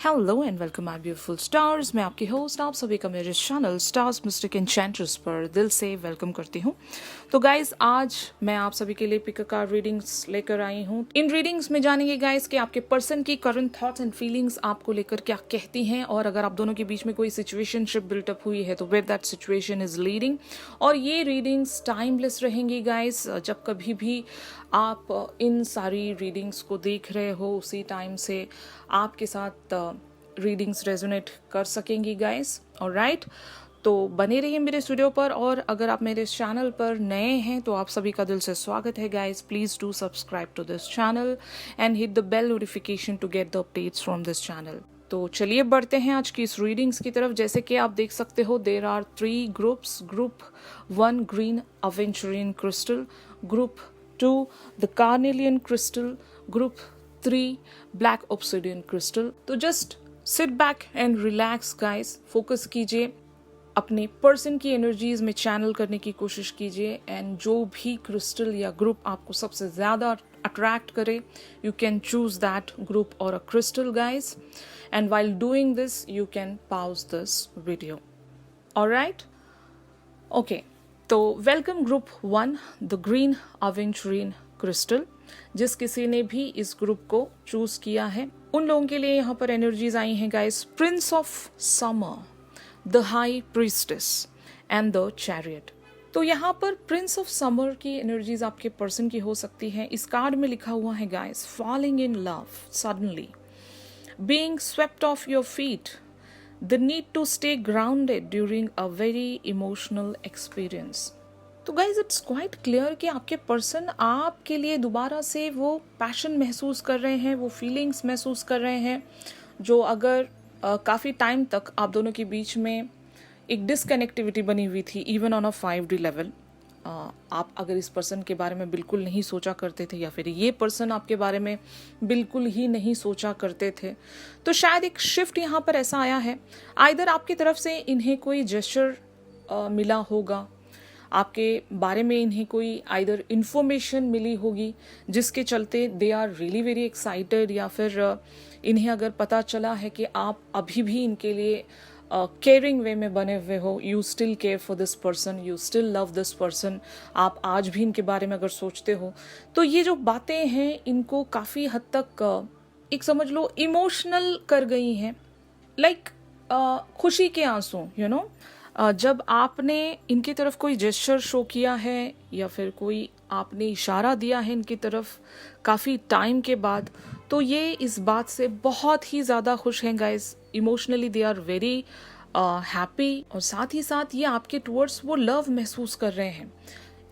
Hello and welcome my beautiful stars. मैं आपकी host, आप सभी का मेरे चैनल स्टार्स मिस्टिक एन्चेंट्रेस पर दिल से वेलकम करती हूँ। तो गाइज, आज मैं आप सभी के लिए पिक अ कार्ड रीडिंग्स लेकर आई हूँ। इन रीडिंग्स में जानेंगे गाइज कि आपके पर्सन की करंट थॉट्स एंड फीलिंग्स आपको लेकर क्या कहती हैं, और अगर आप दोनों के बीच में कोई सिचुएशनशिप बिल्टअप हुई है तो where that situation is leading. और ये रीडिंग्स टाइमलेस रहेंगी गाइज। जब कभी भी आप इन सारी रीडिंग्स को देख रहे हो उसी टाइम से आपके साथ रीडिंग्स रेजोनेट कर सकेंगी गाइस। ऑलराइट, तो बने रहिए मेरे स्टूडियो पर। और अगर आप मेरे चैनल पर नए हैं तो आप सभी का दिल से स्वागत है guys. Please do subscribe to this channel and hit the bell notification to get the updates from this channel. तो चलिए बढ़ते हैं आज की इस रीडिंग्स की तरफ। जैसे कि आप देख सकते हो, there are 3 groups. Group 1 green aventurine crystal, group 2 the carnelian crystal, group 3 black obsidian crystal. तो just sit back and relax guys. Focus कीजिए, अपने पर्सन की एनर्जीज में चैनल करने की कोशिश कीजिए, एंड जो भी क्रिस्टल या ग्रुप आपको सबसे ज्यादा अट्रैक्ट करे, you can choose that group और a crystal guys. And while doing this you can pause this video. Alright, okay. तो welcome group 1 the green aventurine crystal. जिस किसी ने भी इस ग्रुप को चूज किया है उन लोगों के लिए यहाँ पर एनर्जीज आई हैं guys. Prince of summer, the high priestess and the chariot. तो यहाँ पर प्रिंस ऑफ समर की एनर्जीज आपके पर्सन की हो सकती है। इस कार्ड में लिखा हुआ है guys, falling in love suddenly, being swept of your feet, the need to stay grounded during a very emotional experience। तो गाइज, इट्स क्वाइट क्लियर कि आपके पर्सन आपके लिए दोबारा से वो पैशन महसूस कर रहे हैं, वो फीलिंग्स महसूस कर रहे हैं, जो अगर काफ़ी टाइम तक आप दोनों के बीच में एक डिसकनेक्टिविटी बनी हुई थी, even on a 5D level. आप अगर इस पर्सन के बारे में बिल्कुल नहीं सोचा करते थे, या फिर ये पर्सन आपके बारे में बिल्कुल ही नहीं सोचा करते थे, तो शायद एक शिफ्ट यहाँ पर ऐसा आया है। आइदर आपकी तरफ से इन्हें कोई जेस्चर मिला होगा, आपके बारे में इन्हें कोई आइदर इन्फॉर्मेशन मिली होगी जिसके चलते they are really very excited, या फिर इन्हें अगर पता चला है कि आप अभी भी इनके लिए केयरिंग वे में बने हुए हो, you still care for this person, you still love this person, आप आज भी इनके बारे में अगर सोचते हो, तो ये जो बातें हैं इनको काफ़ी हद तक एक समझ लो इमोशनल कर गई हैं। लाइक खुशी के आंसू, यू नो। जब आपने इनकी तरफ कोई जेस्चर शो किया है या फिर कोई आपने इशारा दिया है इनकी तरफ काफ़ी टाइम के बाद, तो ये इस बात से बहुत ही ज़्यादा खुश हैं guys. Emotionally they are very happy, और साथ ही साथ ये आपके टुवर्ड्स वो लव महसूस कर रहे हैं।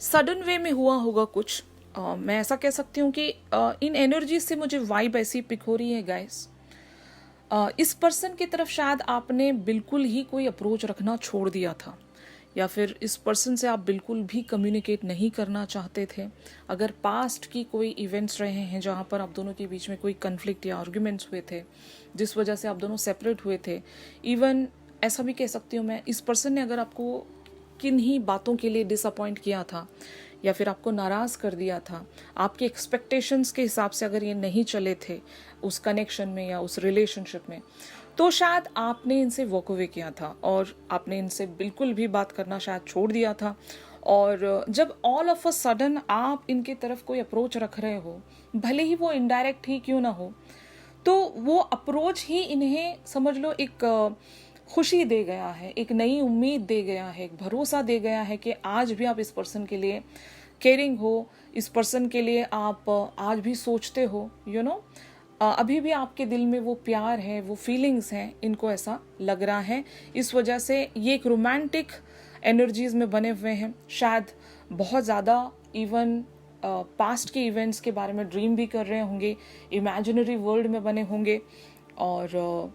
सडन वे में हुआ होगा कुछ। मैं ऐसा कह सकती हूँ कि इन एनर्जी से मुझे वाइब ऐसी पिक हो रही है गाइस। इस पर्सन की तरफ शायद आपने बिल्कुल ही कोई अप्रोच रखना छोड़ दिया था, या फिर इस पर्सन से आप बिल्कुल भी कम्युनिकेट नहीं करना चाहते थे। अगर पास्ट की कोई इवेंट्स रहे हैं जहाँ पर आप दोनों के बीच में कोई कन्फ्लिक्ट या आर्ग्यूमेंट्स हुए थे जिस वजह से आप दोनों सेपरेट हुए थे, इवन ऐसा भी कह सकती हूँ मैं, इस पर्सन ने अगर आपको किन्हीं बातों के लिए डिसअपॉइंट किया था या फिर आपको नाराज़ कर दिया था, आपके एक्सपेक्टेशंस के हिसाब से अगर ये नहीं चले थे उस कनेक्शन में या उस रिलेशनशिप में, तो शायद आपने इनसे वॉक अवे किया था और आपने इनसे बिल्कुल भी बात करना शायद छोड़ दिया था। और जब ऑल ऑफ अ सडन आप इनके तरफ कोई अप्रोच रख रहे हो, भले ही वो इनडायरेक्ट ही क्यों ना हो, तो वो अप्रोच ही इन्हें समझ लो एक खुशी दे गया है, एक नई उम्मीद दे गया है, एक भरोसा दे गया है कि आज भी आप इस पर्सन के लिए केयरिंग हो, इस पर्सन के लिए आप आज भी सोचते हो, यू नो। अभी भी आपके दिल में वो प्यार है, वो फीलिंग्स हैं, इनको ऐसा लग रहा है। इस वजह से ये एक रोमांटिक एनर्जीज में बने हुए हैं। शायद बहुत ज़्यादा इवन पास्ट के इवेंट्स के बारे में ड्रीम भी कर रहे होंगे, इमेजिनरी वर्ल्ड में बने होंगे। और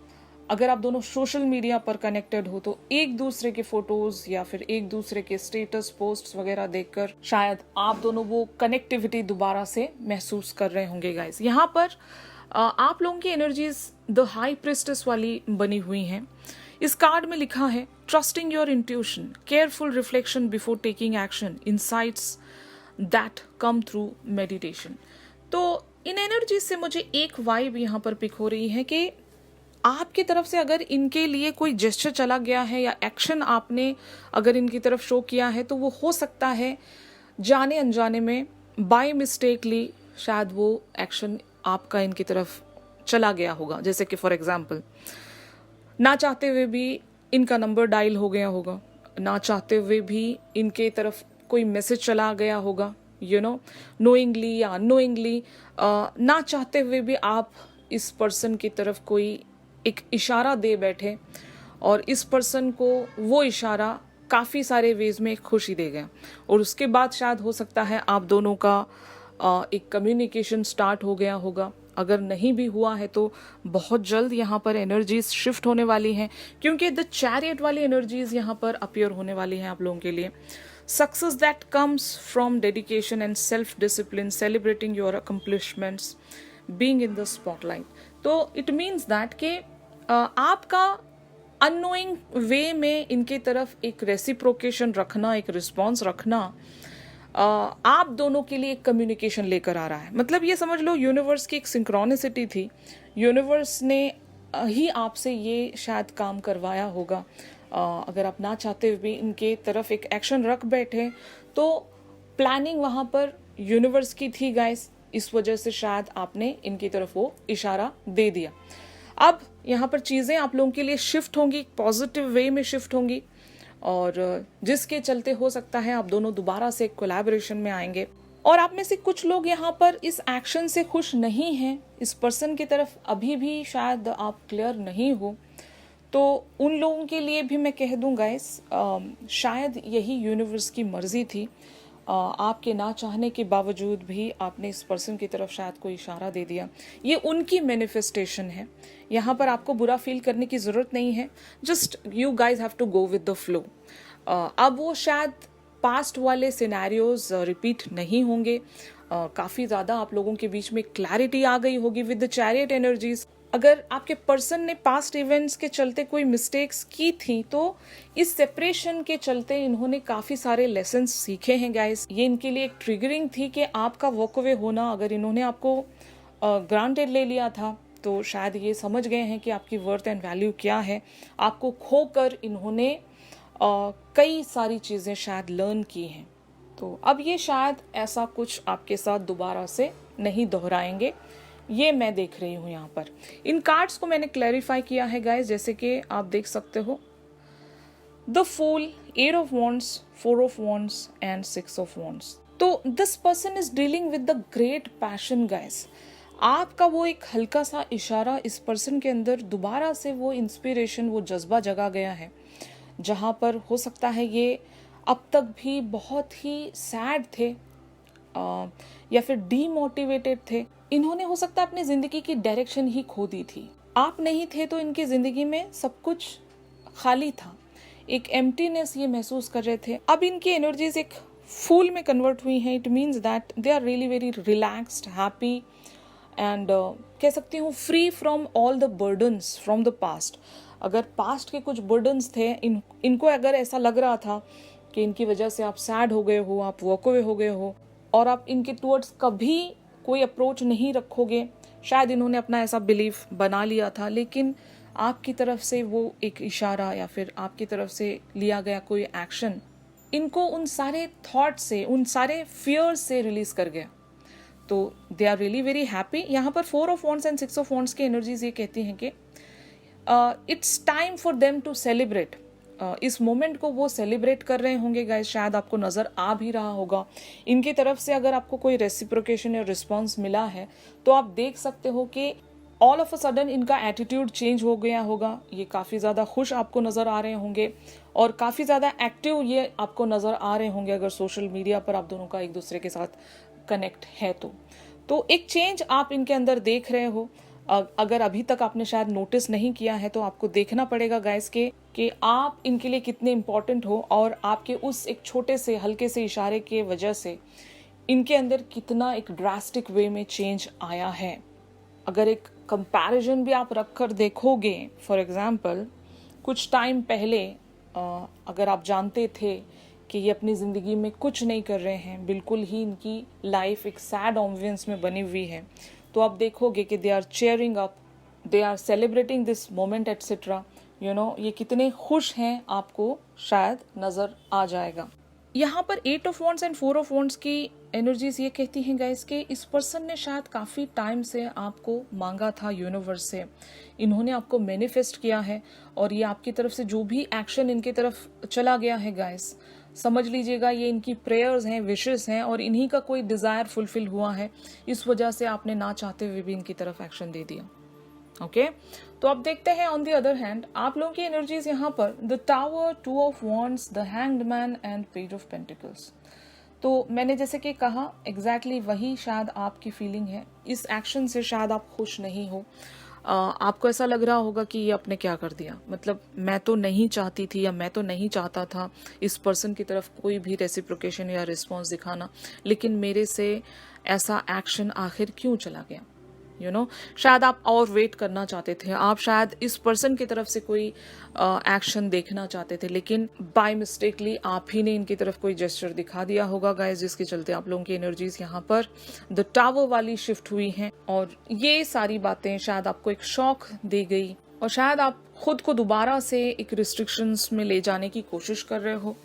अगर आप दोनों सोशल मीडिया पर कनेक्टेड हो तो एक दूसरे के फोटोज या फिर एक दूसरे के स्टेटस पोस्ट्स वगैरह देखकर शायद आप दोनों वो कनेक्टिविटी दोबारा से महसूस कर रहे होंगे गाइस। यहाँ पर आप लोगों की एनर्जीज द हाई प्रिस्टेस वाली बनी हुई हैं। इस कार्ड में लिखा है, trusting your intuition, careful reflection before taking action, insights that come through meditation. तो इन एनर्जीज से मुझे एक वाइब यहाँ पर पिक हो रही है कि आपकी तरफ से अगर इनके लिए कोई जेस्चर चला गया है या एक्शन आपने अगर इनकी तरफ शो किया है, तो वो हो सकता है जाने अनजाने में बाय मिस्टेकली शायद वो एक्शन आपका इनकी तरफ चला गया होगा। जैसे कि फॉर एग्जाम्पल, ना चाहते हुए भी इनका नंबर डायल हो गया होगा, ना चाहते हुए भी इनके तरफ कोई मैसेज चला गया होगा, नोइंगली या अननोइंगली, ना चाहते हुए भी आप इस पर्सन की तरफ कोई एक इशारा दे बैठे और इस पर्सन को वो इशारा काफ़ी सारे वेज में खुशी दे गया, और उसके बाद शायद हो सकता है आप दोनों का एक कम्युनिकेशन स्टार्ट हो गया होगा। अगर नहीं भी हुआ है तो बहुत जल्द यहाँ पर एनर्जीज शिफ्ट होने वाली हैं, क्योंकि द चैरियट वाली एनर्जीज यहाँ पर अपीयर होने वाली हैं आप लोगों के लिए। Success that comes from dedication and self discipline, celebrating your accomplishments, being in the spotlight. तो इट मीन्स दैट कि आपका अननोइंग वे में इनके तरफ एक रेसिप्रोकेशन रखना, एक रिस्पॉन्स रखना, आप दोनों के लिए एक कम्युनिकेशन लेकर आ रहा है। मतलब ये समझ लो यूनिवर्स की एक सिंक्रोनिसिटी थी, यूनिवर्स ने ही आपसे ये शायद काम करवाया होगा। अगर आप ना चाहते हुए भी इनके तरफ एक एक्शन रख बैठे, तो प्लानिंग वहाँ पर यूनिवर्स की थी गाइस, इस वजह से शायद आपने इनकी तरफ वो इशारा दे दिया। अब यहाँ पर चीज़ें आप लोगों के लिए शिफ्ट होंगी, पॉजिटिव वे में शिफ्ट होंगी, और जिसके चलते हो सकता है आप दोनों दोबारा से कोलैबोरेशन में आएंगे। और आप में से कुछ लोग यहाँ पर इस एक्शन से खुश नहीं हैं, इस पर्सन की तरफ अभी भी शायद आप क्लियर नहीं हो, तो उन लोगों के लिए भी मैं कह दूँ गाइस, शायद यही यूनिवर्स की मर्जी थी। आपके ना चाहने के बावजूद भी आपने इस पर्सन की तरफ शायद कोई इशारा दे दिया। ये उनकी मैनिफेस्टेशन है, यहाँ पर आपको बुरा फील करने की ज़रूरत नहीं है। Just you guys have to go with the flow. अब वो शायद पास्ट वाले सिनेरियोज रिपीट नहीं होंगे। काफ़ी ज़्यादा आप लोगों के बीच में क्लैरिटी आ गई होगी विद द चैरियट एनर्जीज। अगर आपके पर्सन ने पास्ट इवेंट्स के चलते कोई मिस्टेक्स की थी, तो इस सेपरेशन के चलते इन्होंने काफ़ी सारे लेसन्स सीखे हैं गाइस। ये इनके लिए एक ट्रिगरिंग थी कि आपका वॉक अवे होना, अगर इन्होंने आपको ग्रांटेड ले लिया था, तो शायद ये समझ गए हैं कि आपकी वर्थ एंड वैल्यू क्या है। आपको खोकर इन्होंने कई सारी चीज़ें शायद लर्न की हैं। तो अब ये शायद ऐसा कुछ आपके साथ दोबारा से नहीं दोहराएंगे, ये मैं देख रही हूँ यहाँ पर। इन कार्ड्स को मैंने क्लैरिफाई किया है गाइस, जैसे कि आप देख सकते हो, the fool, 8 of wands, 4 of wands and 6 of wands. तो this person is dealing with the great passion guys. आपका वो एक हल्का सा इशारा इस पर्सन के अंदर दोबारा से वो इंस्पिरेशन, वो जज्बा जगा गया है, जहाँ पर हो सकता है ये अब तक भी बहुत ही सैड थे या फिर डीमोटिवेटेड थे। इन्होंने हो सकता है अपनी जिंदगी की डायरेक्शन ही खो दी थी। आप नहीं थे तो इनकी जिंदगी में सब कुछ खाली था, एक एम्प्टीनेस ये महसूस कर रहे थे। अब इनकी एनर्जीज एक फूल में कन्वर्ट हुई हैं। It means that they are really very relaxed, happy and कह सकती हूँ free from all the burdens from the past. अगर पास्ट के कुछ बर्डन्स थे, इनको अगर ऐसा लग रहा था कि इनकी वजह से आप सैड हो गए हो, आप वॉक अवे हो गए हो और आप इनके टुवर्ड्स कभी कोई अप्रोच नहीं रखोगे, शायद इन्होंने अपना ऐसा बिलीफ बना लिया था, लेकिन आपकी तरफ से वो एक इशारा या फिर आपकी तरफ से लिया गया कोई एक्शन इनको उन सारे थॉट से, उन सारे फियर्स से रिलीज कर गया। तो they are really very happy. यहाँ पर 4 of wands and 6 of wands की एनर्जीज ये कहती हैं कि it's time for them to celebrate. इस मोमेंट को वो सेलिब्रेट कर रहे होंगे गाइस, शायद आपको नज़र आ भी रहा होगा। इनकी तरफ से अगर आपको कोई रेसिप्रोकेशन या रिस्पॉन्स मिला है, तो आप देख सकते हो कि ऑल ऑफ अ सडन इनका एटीट्यूड चेंज हो गया होगा। ये काफ़ी ज़्यादा खुश आपको नज़र आ रहे होंगे और काफ़ी ज़्यादा एक्टिव ये आपको नज़र आ रहे होंगे, अगर सोशल मीडिया पर आप दोनों का एक दूसरे के साथ कनेक्ट है तो एक चेंज आप इनके अंदर देख रहे हो। अगर अभी तक आपने शायद नोटिस नहीं किया है, तो आपको देखना पड़ेगा गाइस कि आप इनके लिए कितने इम्पोर्टेंट हो, और आपके उस एक छोटे से हल्के से इशारे के वजह से इनके अंदर कितना एक ड्रास्टिक वे में चेंज आया है। अगर एक कंपैरिजन भी आप रख कर देखोगे, फॉर एग्जाम्पल कुछ टाइम पहले अगर आप जानते थे कि ये अपनी ज़िंदगी में कुछ नहीं कर रहे हैं, बिल्कुल ही इनकी लाइफ एक सैड एम्बियंस में बनी हुई है, तो आप देखोगे कि they are cheering up, they are celebrating this moment etcetera, you know, ये कितने खुश हैं आपको शायद नज़र आ जाएगा। यहाँ पर 8 of wands and 4 of wands की एनर्जीज ये कहती हैं गाइस कि इस पर्सन ने शायद काफ़ी टाइम से आपको मांगा था यूनिवर्स से, इन्होंने आपको मैनिफेस्ट किया है, और ये आपकी तरफ से जो भी एक्शन इनकी तरफ चला गया है गाइस, समझ लीजिएगा ये इनकी प्रेयर्स हैं, विशेस हैं, और इन्हीं का कोई डिज़ायर फुलफिल हुआ है, इस वजह से आपने ना चाहते हुए भी इनकी तरफ एक्शन दे दिया। ओके तो अब देखते हैं ऑन द अदर हैंड आप लोगों की एनर्जीज यहाँ पर the tower, 2 of wands, the hanged man and page of pentacles. तो मैंने जैसे कि कहा एग्जैक्टली वही शायद आपकी फीलिंग है, इस एक्शन से शायद आप खुश नहीं हो। आपको ऐसा लग रहा होगा कि ये आपने क्या कर दिया, मतलब मैं तो नहीं चाहती थी या मैं तो नहीं चाहता था इस पर्सन की तरफ कोई भी रेसिप्रोकेशन या रिस्पॉन्स दिखाना, लेकिन मेरे से ऐसा एक्शन आखिर क्यों चला गया। यू नो, शायद आप और वेट करना चाहते थे, आप शायद इस पर्सन की तरफ से कोई एक्शन देखना चाहते थे, लेकिन बाय मिस्टेकली आप ही ने इनकी तरफ कोई जेस्चर दिखा दिया होगा गाइस, जिसके चलते आप लोगों की एनर्जीज यहाँ पर द टावर वाली शिफ्ट हुई हैं, और ये सारी बातें शायद आपको एक शॉक दे गई, और शायद आप खुद को दोबारा से एक रिस्ट्रिक्शंस में ले जाने की कोशिश कर रहे हो।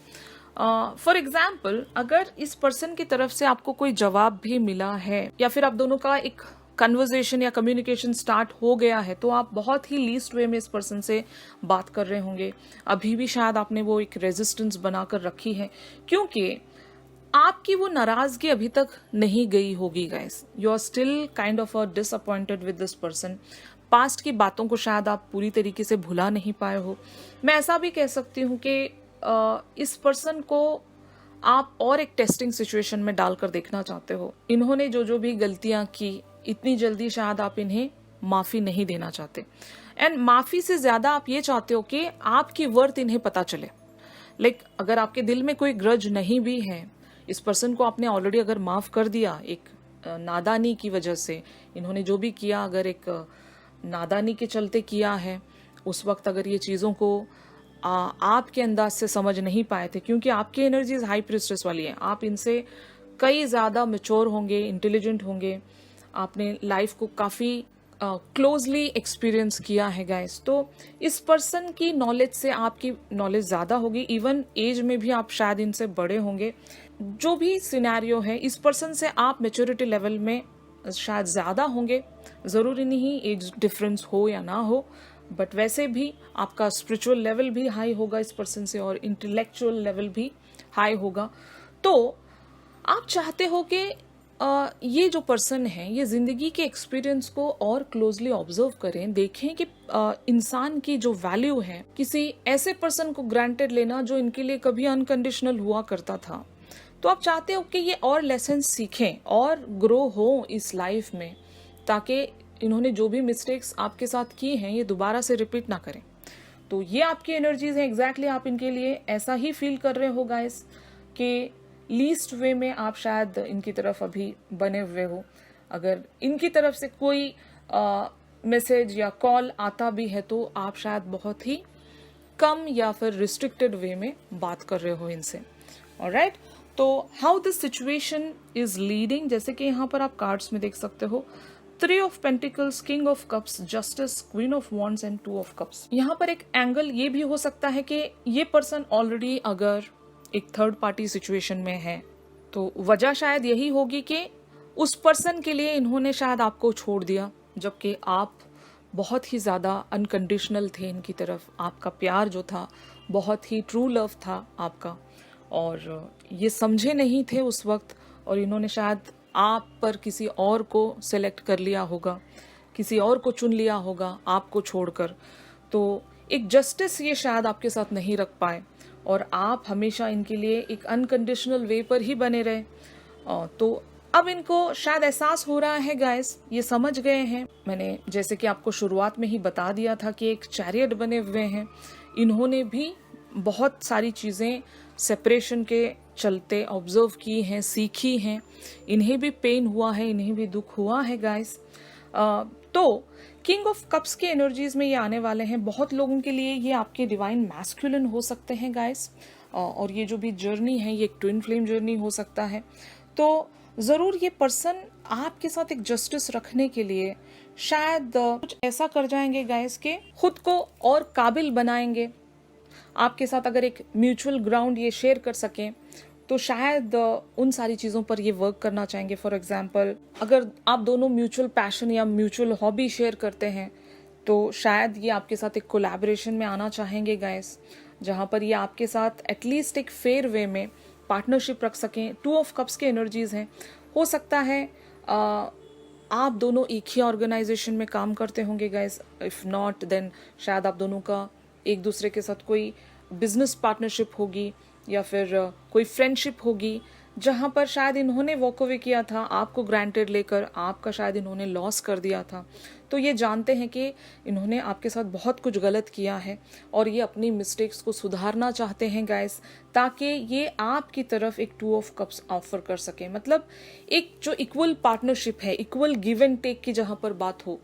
फॉर एग्जाम्पल, अगर इस पर्सन की तरफ से आपको कोई जवाब भी मिला है या फिर आप दोनों का एक कन्वर्जेशन या कम्युनिकेशन स्टार्ट हो गया है, तो आप बहुत ही लीस्ट वे में इस पर्सन से बात कर रहे होंगे। अभी भी शायद आपने वो एक रेजिस्टेंस बनाकर रखी है, क्योंकि आपकी वो नाराजगी अभी तक नहीं गई होगी guys. You are still kind of a disappointed with this person. Past की बातों को शायद आप पूरी तरीके से भुला नहीं पाए हो। मैं ऐसा भी कह सकती हूँ कि इस पर्सन को आप और एक टेस्टिंग सिचुएशन में डालकर देखना चाहते हो। इन्होंने जो जो भी गलतियां की, इतनी जल्दी शायद आप इन्हें माफी नहीं देना चाहते, एंड माफी से ज्यादा आप ये चाहते हो कि आपकी वर्थ इन्हें पता चले। अगर आपके दिल में कोई ग्रज नहीं भी है, इस पर्सन को आपने ऑलरेडी अगर माफ कर दिया, एक नादानी की वजह से इन्होंने जो भी किया, अगर एक नादानी के चलते किया है, उस वक्त अगर ये चीजों को आपके अंदाज से समझ नहीं पाए थे, क्योंकि आपकी एनर्जीज हाई प्रिस्टेस वाली है, आप इनसे कई ज्यादा मैच्योर होंगे, इंटेलिजेंट होंगे, आपने लाइफ को काफी क्लोजली एक्सपीरियंस किया है गाइस। तो इस पर्सन की नॉलेज से आपकी नॉलेज ज्यादा होगी, इवन एज में भी आप शायद इनसे बड़े होंगे। जो भी सिनेरियो है, इस पर्सन से आप मेच्योरिटी लेवल में शायद ज्यादा होंगे। जरूरी नहीं एज डिफरेंस हो या ना हो, बट वैसे भी आपका स्पिरिचुअल लेवल भी हाई होगा इस पर्सन से, और इंटेलेक्चुअल लेवल भी हाई होगा। तो आप चाहते हो कि ये जो पर्सन है ये जिंदगी के एक्सपीरियंस को और क्लोजली ऑब्जर्व करें, देखें कि इंसान की जो वैल्यू है, किसी ऐसे पर्सन को ग्रांटेड लेना जो इनके लिए कभी अनकंडीशनल हुआ करता था। तो आप चाहते हो कि ये और लेसन सीखें और ग्रो हो इस लाइफ में, ताकि इन्होंने जो भी मिस्टेक्स आपके साथ की हैं ये दोबारा से रिपीट ना करें। तो ये आपकी एनर्जीज हैं, एग्जैक्टली आप इनके लिए ऐसा ही फील कर रहे हो गाइस, कि लीस्ट वे में आप शायद इनकी तरफ अभी बने हुए हो। अगर इनकी तरफ से कोई मैसेज या कॉल आता भी है, तो आप शायद बहुत ही कम या फिर रिस्ट्रिक्टेड वे में बात कर रहे हो इनसे। ऑलराइट, तो how this situation is leading, जैसे कि यहाँ पर आप कार्ड्स में देख सकते हो, 3 of pentacles, king of cups, justice, queen of wands and 2 of cups. यहाँ पर एक एंगल ये भी हो सकता है कि ये पर्सन ऑलरेडी अगर एक थर्ड पार्टी सिचुएशन में है, तो वजह शायद यही होगी कि उस पर्सन के लिए इन्होंने शायद आपको छोड़ दिया, जबकि आप बहुत ही ज़्यादा अनकंडीशनल थे इनकी तरफ। आपका प्यार जो था बहुत ही ट्रू लव था आपका, और ये समझे नहीं थे उस वक्त, और इन्होंने शायद आप पर किसी और को सेलेक्ट कर लिया होगा, किसी और को चुन लिया होगा आपको छोड़कर। तो एक जस्टिस ये शायद आपके साथ नहीं रख पाए, और आप हमेशा इनके लिए एक अनकंडीशनल वे पर ही बने रहे। तो अब इनको शायद एहसास हो रहा है गाइस, ये समझ गए हैं। मैंने जैसे कि आपको शुरुआत में ही बता दिया था कि एक चैरियट बने हुए हैं, इन्होंने भी बहुत सारी चीज़ें सेपरेशन के चलते ऑब्जर्व की हैं, सीखी हैं, इन्हें भी पेन हुआ है, इन्हें भी दुख हुआ है गाइस। तो किंग ऑफ कप्स के एनर्जीज में ये आने वाले हैं। बहुत लोगों के लिए ये आपके डिवाइन मैस्कुलिन हो सकते हैं गाइस, और ये जो भी जर्नी है ये एक ट्विन फ्लेम जर्नी हो सकता है। तो ज़रूर ये पर्सन आपके साथ एक जस्टिस रखने के लिए शायद कुछ ऐसा कर जाएंगे गाइस के खुद को और काबिल बनाएंगे। आपके साथ अगर एक म्यूचुअल ग्राउंड ये शेयर कर सकें तो शायद उन सारी चीज़ों पर ये वर्क करना चाहेंगे। फॉर एग्जांपल, अगर आप दोनों म्यूचुअल पैशन या म्यूचुअल हॉबी शेयर करते हैं तो शायद ये आपके साथ एक कोलैबोरेशन में आना चाहेंगे गाइस, जहाँ पर ये आपके साथ एटलीस्ट एक फेयर वे में पार्टनरशिप रख सकें। 2 ऑफ कप्स के एनर्जीज हैं। हो सकता है आप दोनों एक ही ऑर्गेनाइजेशन में काम करते होंगे गाइस। इफ़ नॉट देन शायद आप दोनों का एक दूसरे के साथ कोई बिजनेस पार्टनरशिप होगी या फिर कोई फ्रेंडशिप होगी, जहाँ पर शायद इन्होंने वॉक अवे किया था आपको ग्रांटेड लेकर, आपका शायद इन्होंने लॉस कर दिया था। तो ये जानते हैं कि इन्होंने आपके साथ बहुत कुछ गलत किया है और ये अपनी मिस्टेक्स को सुधारना चाहते हैं गाइस, ताकि ये आपकी तरफ एक 2 ऑफ कप्स ऑफर कर सकें। मतलब एक जो इक्वल पार्टनरशिप है, इक्वल गिव एंड टेक की जहाँ पर बात हो,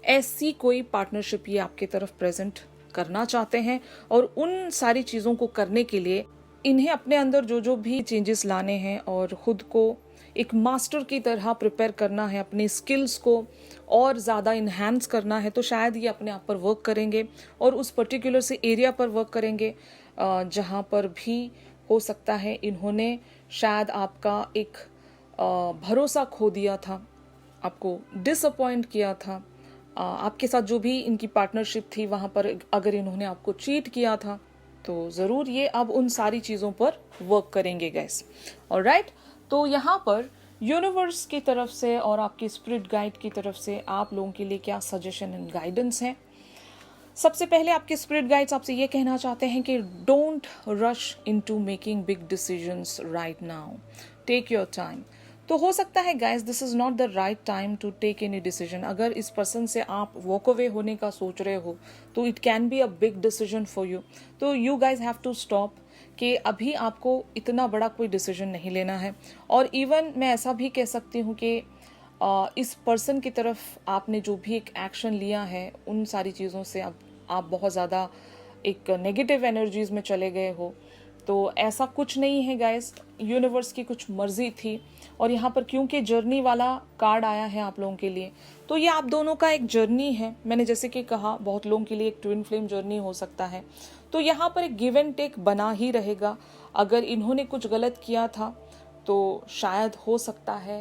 ऐसी कोई पार्टनरशिप ये आपकी तरफ प्रेजेंट करना चाहते हैं। और उन सारी चीज़ों को करने के लिए इन्हें अपने अंदर जो जो भी चेंजेस लाने हैं और ख़ुद को एक मास्टर की तरह प्रिपेयर करना है, अपनी स्किल्स को और ज़्यादा इन्हांस करना है, तो शायद ये अपने आप पर वर्क करेंगे और उस पर्टिकुलर से एरिया पर वर्क करेंगे जहाँ पर भी हो सकता है इन्होंने शायद आपका एक भरोसा खो दिया था, आपको डिसअपॉइंट किया था। आपके साथ जो भी इनकी पार्टनरशिप थी वहाँ पर अगर इन्होंने आपको चीट किया था तो ज़रूर ये अब उन सारी चीज़ों पर वर्क करेंगे गाइस। ऑलराइट, तो यहाँ पर यूनिवर्स की तरफ से और आपकी स्पिरिट गाइड की तरफ से आप लोगों के लिए क्या सजेशन एंड गाइडेंस है। सबसे पहले आपके स्पिरिट गाइड्स आपसे ये कहना चाहते हैं कि don't rush into making big decisions right now, take your time. तो हो सकता है guys this is not the right time to take any decision. अगर इस पर्सन से आप वॉक अवे होने का सोच रहे हो तो it can be a big decision for you. तो you guys have to stop कि अभी आपको इतना बड़ा कोई डिसीजन नहीं लेना है। और इवन मैं ऐसा भी कह सकती हूँ कि इस पर्सन की तरफ आपने जो भी एक एक्शन लिया है उन सारी चीज़ों से आप बहुत ज़्यादा एक नेगेटिव एनर्जीज में चले गए हो। तो ऐसा कुछ नहीं है गाइस, यूनिवर्स की कुछ मर्जी थी। और यहाँ पर क्योंकि जर्नी वाला कार्ड आया है आप लोगों के लिए, तो ये आप दोनों का एक जर्नी है। मैंने जैसे कि कहा बहुत लोगों के लिए एक ट्विन फ्लेम जर्नी हो सकता है। तो यहाँ पर एक गिव एंड टेक बना ही रहेगा। अगर इन्होंने कुछ गलत किया था तो शायद हो सकता है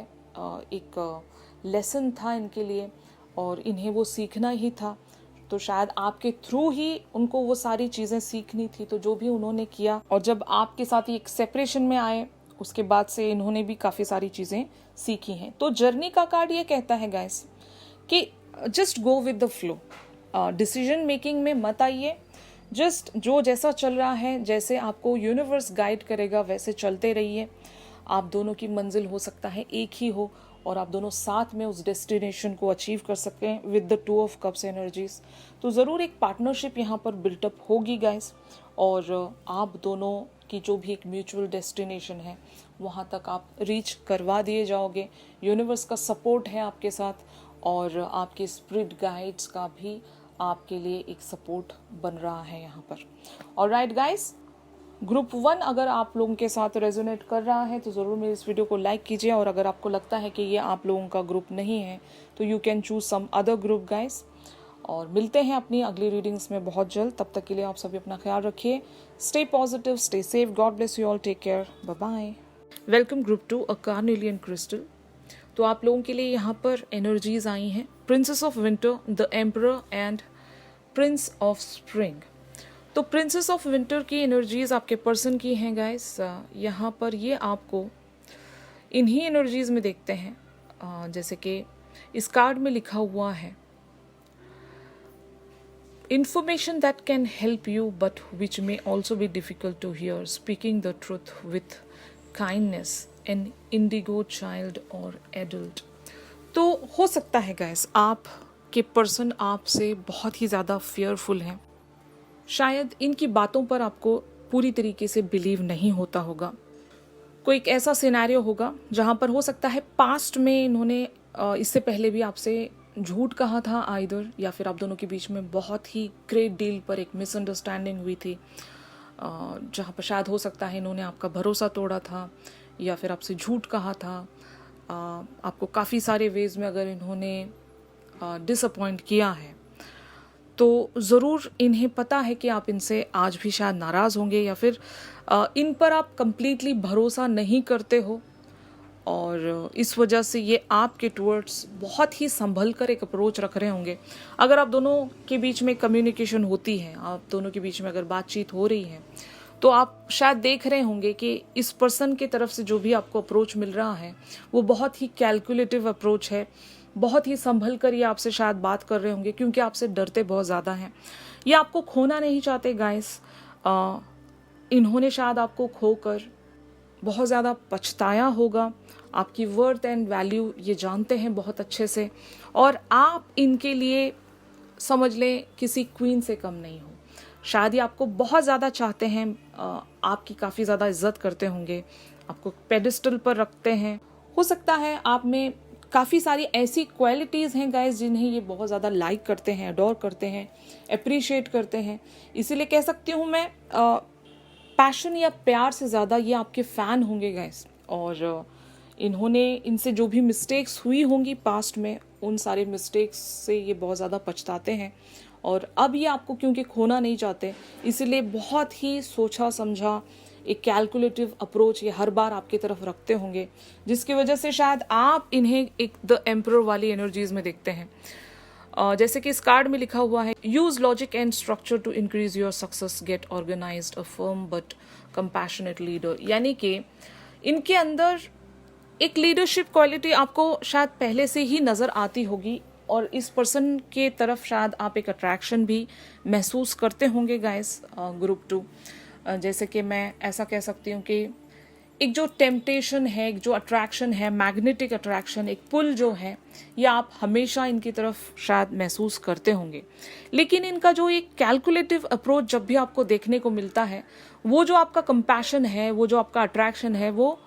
एक लेसन था इनके लिए और इन्हें वो सीखना ही था। तो शायद आपके थ्रू ही उनको वो सारी चीज़ें सीखनी थी। तो जो भी उन्होंने किया, और जब आपके साथ एक सेपरेशन में आए उसके बाद से इन्होंने भी काफ़ी सारी चीज़ें सीखी हैं। तो जर्नी का कार्ड ये कहता है गाइस कि just go with the flow, decision making में मत आइए। जस्ट जो जैसा चल रहा है, जैसे आपको यूनिवर्स गाइड करेगा वैसे चलते रहिए। आप दोनों की मंजिल हो सकता है एक ही हो और आप दोनों साथ में उस डेस्टिनेशन को अचीव कर सकें with the 2 of cups energies. तो ज़रूर एक पार्टनरशिप यहाँ पर बिल्टअप होगी गाइस, और आप दोनों की जो भी एक म्यूचुअल डेस्टिनेशन है वहाँ तक आप रीच करवा दिए जाओगे। यूनिवर्स का सपोर्ट है आपके साथ और आपके स्पिरिट गाइड्स का भी आपके लिए एक सपोर्ट बन रहा है यहाँ पर। ऑलराइट गाइस, ग्रुप 1 अगर आप लोगों के साथ रेजोनेट कर रहा है तो ज़रूर मेरे इस वीडियो को लाइक कीजिए, और अगर आपको लगता है कि ये आप लोगों का ग्रुप नहीं है तो you can choose some other group guys. और मिलते हैं अपनी अगली रीडिंग्स में बहुत जल्द। तब तक के लिए आप सभी अपना ख्याल रखिए। Stay positive, stay safe, God bless you all, take care, bye bye. Welcome group 2 a carnelian crystal. तो आप लोगों के लिए यहाँ पर एनर्जीज आई हैं, princess of winter, the emperor and Prince of spring. तो प्रिंसेस ऑफ विंटर की एनर्जीज आपके पर्सन की हैं गाइस। यहाँ पर ये आपको इन्हीं एनर्जीज में देखते हैं जैसे कि इस कार्ड में लिखा हुआ है, information that can help you but which may also be difficult to hear, speaking the truth with kindness, an indigo child or adult। तो हो सकता है गाइस आपके पर्सन आपसे बहुत ही ज़्यादा फेयरफुल हैं। शायद इनकी बातों पर आपको पूरी तरीके से बिलीव नहीं होता होगा। कोई एक ऐसा सिनेरियो होगा जहाँ पर हो सकता है पास्ट में इन्होंने इससे पहले भी आपसे झूठ कहा था आइदर, या फिर आप दोनों के बीच में बहुत ही ग्रेट डील पर एक मिसअंडरस्टैंडिंग हुई थी जहाँ पर शायद हो सकता है इन्होंने आपका भरोसा तोड़ा था या फिर आपसे झूठ कहा था। आपको काफ़ी सारे वेज में अगर इन्होंने डिसअपॉइंट किया है, तो ज़रूर इन्हें पता है कि आप इनसे आज भी शायद नाराज़ होंगे, या फिर इन पर आप कंप्लीटली भरोसा नहीं करते हो, और इस वजह से ये आपके टूवर्ड्स बहुत ही संभल कर एक अप्रोच रख रहे होंगे। अगर आप दोनों के बीच में कम्युनिकेशन होती है, आप दोनों के बीच में अगर बातचीत हो रही है, तो आप शायद देख रहे होंगे कि इस पर्सन की तरफ से जो भी आपको अप्रोच मिल रहा है वो बहुत ही कैलकुलेटिव अप्रोच है, बहुत ही संभल कर ये आपसे शायद बात कर रहे होंगे, क्योंकि आपसे डरते बहुत ज़्यादा हैं। ये आपको खोना नहीं चाहते गाइस। इन्होंने शायद आपको खोकर बहुत ज़्यादा पछताया होगा। आपकी वर्थ एंड वैल्यू ये जानते हैं बहुत अच्छे से, और आप इनके लिए समझ लें किसी क्वीन से कम नहीं हो। शायद ये आपको बहुत ज़्यादा चाहते हैं, आपकी काफ़ी ज़्यादा इज्जत करते होंगे, आपको पेडिस्टल पर रखते हैं। हो सकता है आप में काफ़ी सारी ऐसी क्वालिटीज़ हैं गाइस जिन्हें ये बहुत ज़्यादा लाइक करते हैं, अडोर करते हैं, अप्रिशिएट करते हैं। इसीलिए कह सकती हूँ मैं, पैशन या प्यार से ज़्यादा ये आपके फ़ैन होंगे गाइस। और इन्होंने इनसे जो भी मिस्टेक्स हुई होंगी पास्ट में, उन सारे मिस्टेक्स से ये बहुत ज़्यादा पछताते हैं, और अब ये आपको क्योंकि खोना नहीं चाहते, इसीलिए बहुत ही सोचा समझा एक कैलकुलेटिव अप्रोच ये हर बार आपकी तरफ रखते होंगे, जिसकी वजह से शायद आप इन्हें एक द एम्परर वाली एनर्जीज में देखते हैं। जैसे कि इस कार्ड में लिखा हुआ है, use logic and structure to increase your success, get organised, a firm but compassionate leader. यानी कि इनके अंदर एक लीडरशिप क्वालिटी आपको शायद पहले से ही नज़र आती होगी, और इस पर्सन के तरफ शायद आप एक अट्रैक्शन भी महसूस करते होंगे गाइस। ग्रुप 2, जैसे कि मैं ऐसा कह सकती हूँ कि एक जो टेम्पटेशन है, एक जो अट्रैक्शन है, मैग्नेटिक अट्रैक्शन, एक पुल जो है, ये आप हमेशा इनकी तरफ शायद महसूस करते होंगे। लेकिन इनका जो एक कैलकुलेटिव अप्रोच जब भी आपको देखने को मिलता है, वो जो आपका कंपैशन है, वो जो आपका अट्रैक्शन है, वो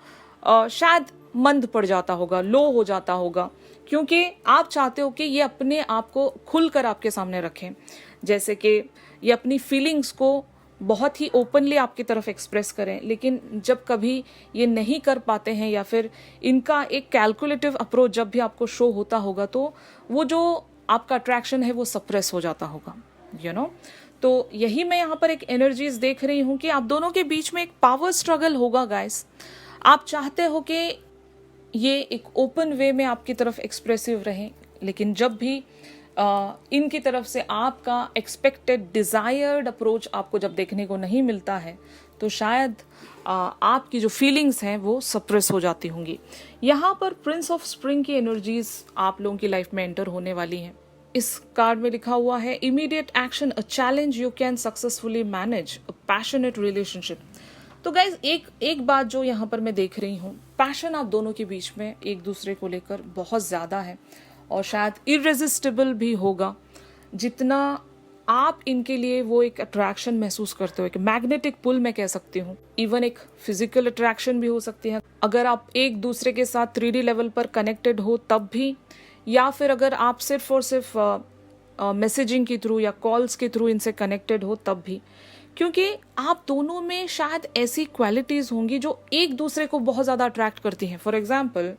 शायद मंद पड़ जाता होगा, लो हो जाता होगा, क्योंकि आप चाहते हो कि ये अपने आप को खुलकर आपके सामने रखें। जैसे कि ये अपनी फीलिंग्स को बहुत ही ओपनली आपकी तरफ एक्सप्रेस करें, लेकिन जब कभी ये नहीं कर पाते हैं, या फिर इनका एक कैलकुलेटिव अप्रोच जब भी आपको शो होता होगा, तो वो जो आपका अट्रैक्शन है वो सप्रेस हो जाता होगा, यू नो। तो यही मैं यहाँ पर एक एनर्जीज देख रही हूँ कि आप दोनों के बीच में एक पावर स्ट्रगल होगा गाइस। आप चाहते हो कि ये एक ओपन वे में आपकी तरफ एक्सप्रेसिव रहें, लेकिन जब भी इनकी तरफ से आपका एक्सपेक्टेड डिज़ायर्ड अप्रोच आपको जब देखने को नहीं मिलता है, तो शायद आपकी जो फीलिंग्स हैं वो सप्रेस हो जाती होंगी। यहाँ पर प्रिंस ऑफ स्प्रिंग की एनर्जीज आप लोगों की लाइफ में एंटर होने वाली हैं। इस कार्ड में लिखा हुआ है, immediate action, a challenge you can successfully manage, a passionate relationship. तो गाइज एक बात जो यहाँ पर मैं देख रही हूँ, पैशन आप दोनों के बीच में एक दूसरे को लेकर बहुत ज़्यादा है, और शायद इररेजिस्टिबल भी होगा। जितना आप इनके लिए वो एक अट्रैक्शन महसूस करते हो, एक मैग्नेटिक पुल मैं कह सकती हूँ, इवन एक फिजिकल अट्रैक्शन भी हो सकती है अगर आप एक दूसरे के साथ 3D लेवल पर कनेक्टेड हो तब भी, या फिर अगर आप सिर्फ और सिर्फ मैसेजिंग के थ्रू या कॉल्स के थ्रू इनसे कनेक्टेड हो तब भी, क्योंकि आप दोनों में शायद ऐसी क्वालिटीज़ होंगी जो एक दूसरे को बहुत ज़्यादा अट्रैक्ट करती हैं। फॉर एग्जाम्पल,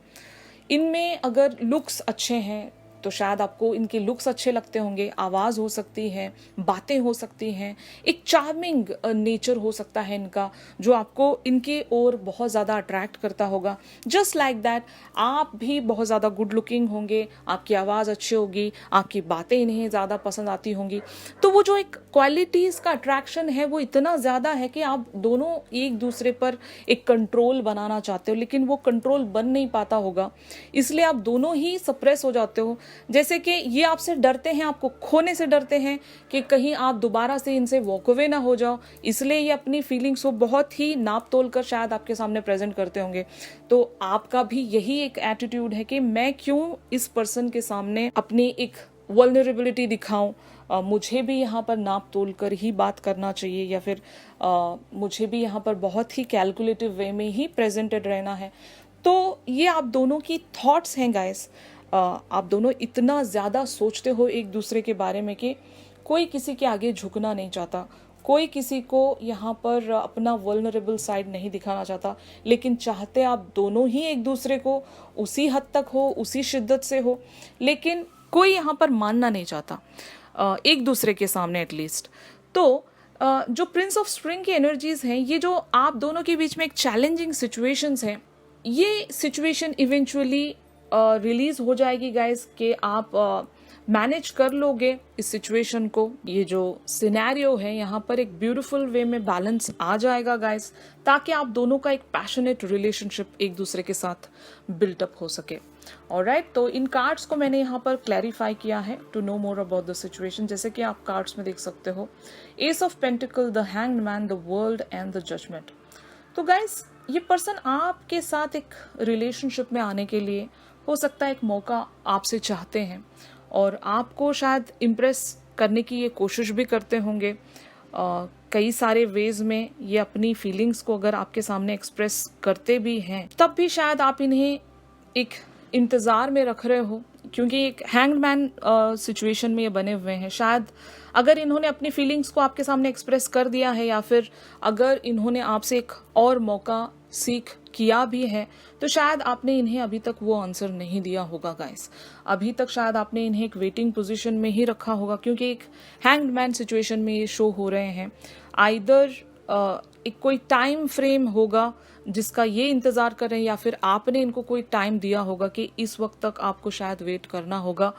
इनमें अगर लुक्स अच्छे हैं तो शायद आपको इनके लुक्स अच्छे लगते होंगे, आवाज़ हो सकती है, बातें हो सकती हैं, एक चार्मिंग नेचर हो सकता है इनका, जो आपको इनके ओर बहुत ज़्यादा अट्रैक्ट करता होगा। जस्ट लाइक दैट आप भी बहुत ज़्यादा गुड लुकिंग होंगे, आपकी आवाज़ अच्छी होगी, आपकी बातें इन्हें ज़्यादा पसंद आती होंगी। तो वो जो एक क्वालिटीज़ का अट्रैक्शन है वो इतना ज़्यादा है कि आप दोनों एक दूसरे पर एक कंट्रोल बनाना चाहते हो, लेकिन वो कंट्रोल बन नहीं पाता होगा, इसलिए आप दोनों ही सप्रेस हो जाते हो। जैसे कि ये आपसे डरते हैं, आपको खोने से डरते हैं कि कहीं आप दोबारा से इनसे वॉक अवे ना हो जाओ, इसलिए ये अपनी फीलिंग्स को बहुत ही नाप तोल कर शायद आपके सामने प्रेजेंट करते होंगे। तो आपका भी यही एक एटीट्यूड है कि मैं क्यों इस पर्सन के सामने अपनी एक वल्नरेबिलिटी दिखाऊं, मुझे भी यहाँ पर नाप तोल कर ही बात करना चाहिए, या फिर मुझे भी यहाँ पर बहुत ही कैलकुलेटिव वे में ही प्रेजेंटेड रहना है। तो ये आप दोनों की थॉट्स हैं गाइस। आप दोनों इतना ज़्यादा सोचते हो एक दूसरे के बारे में कि कोई किसी के आगे झुकना नहीं चाहता, कोई किसी को यहाँ पर अपना वल्नरेबल साइड नहीं दिखाना चाहता, लेकिन चाहते आप दोनों ही एक दूसरे को उसी हद तक हो, उसी शिद्दत से हो। लेकिन कोई यहाँ पर मानना नहीं चाहता एक दूसरे के सामने एटलीस्ट। तो जो प्रिंस ऑफ स्प्रिंग की एनर्जीज हैं, ये जो आप दोनों के बीच में एक चैलेंजिंग सिचुएशंस हैं, ये सिचुएशन इवेंचुअली रिलीज हो जाएगी गाइस, कि आप मैनेज कर लोगे इस सिचुएशन को। ये जो सिनेरियो है यहाँ पर एक ब्यूटीफुल वे में बैलेंस आ जाएगा गाइस, ताकि आप दोनों का एक पैशनेट रिलेशनशिप एक दूसरे के साथ बिल्टअप हो सके। ऑलराइट, तो इन कार्ड्स को मैंने यहाँ पर क्लैरिफाई किया है to know more about the situation. जैसे कि आप कार्ड्स में देख सकते हो, ace of pentacles, the hanged man, the world and the judgement. तो गाइस, ये पर्सन आपके साथ एक रिलेशनशिप में आने के लिए हो सकता है एक मौका आपसे चाहते हैं, और आपको शायद इम्प्रेस करने की ये कोशिश भी करते होंगे कई सारे वेज में। ये अपनी फीलिंग्स को अगर आपके सामने एक्सप्रेस करते भी हैं, तब भी शायद आप इन्हें एक इंतज़ार में रख रहे हो, क्योंकि एक हैंग्ड मैन सिचुएशन में ये बने हुए हैं। शायद अगर इन्होंने अपनी फीलिंग्स को आपके सामने एक्सप्रेस कर दिया है, या फिर अगर इन्होंने आपसे एक और मौका सीख किया भी है, तो शायद आपने इन्हें अभी तक वो आंसर नहीं दिया होगा गाइस। अभी तक शायद आपने इन्हें एक वेटिंग पोजीशन में ही रखा होगा, क्योंकि एक हैंग्ड मैन सिचुएशन में ये शो हो रहे हैं। आइदर एक कोई टाइम फ्रेम होगा जिसका ये इंतज़ार कर रहे हैं, या फिर आपने इनको कोई टाइम दिया होगा कि इस वक्त तक आपको शायद वेट करना होगा,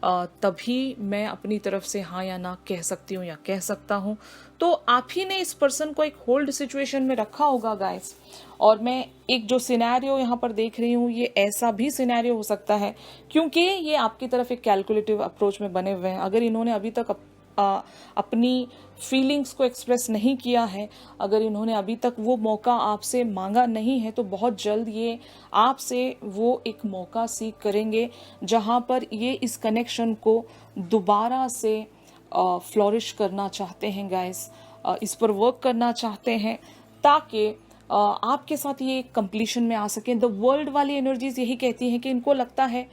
तभी मैं अपनी तरफ से हाँ या ना कह सकती हूँ या कह सकता हूँ। तो आप ही ने इस पर्सन को एक होल्ड सिचुएशन में रखा होगा गाइस। और मैं एक जो सिनेरियो यहाँ पर देख रही हूँ, ये ऐसा भी सिनेरियो हो सकता है, क्योंकि ये आपकी तरफ एक कैलकुलेटिव अप्रोच में बने हुए हैं। अगर इन्होंने अभी तक अपनी फीलिंग्स को एक्सप्रेस नहीं किया है, अगर इन्होंने अभी तक वो मौका आपसे मांगा नहीं है, तो बहुत जल्द ये आपसे वो एक मौका सीख करेंगे, जहाँ पर ये इस कनेक्शन को दोबारा से फ्लोरिश करना चाहते हैं गाइस। इस पर वर्क करना चाहते हैं, ताकि आपके साथ ये कंप्लीशन में आ सके। द वर्ल्ड वाली एनर्जीज यही कहती हैं कि इनको लगता है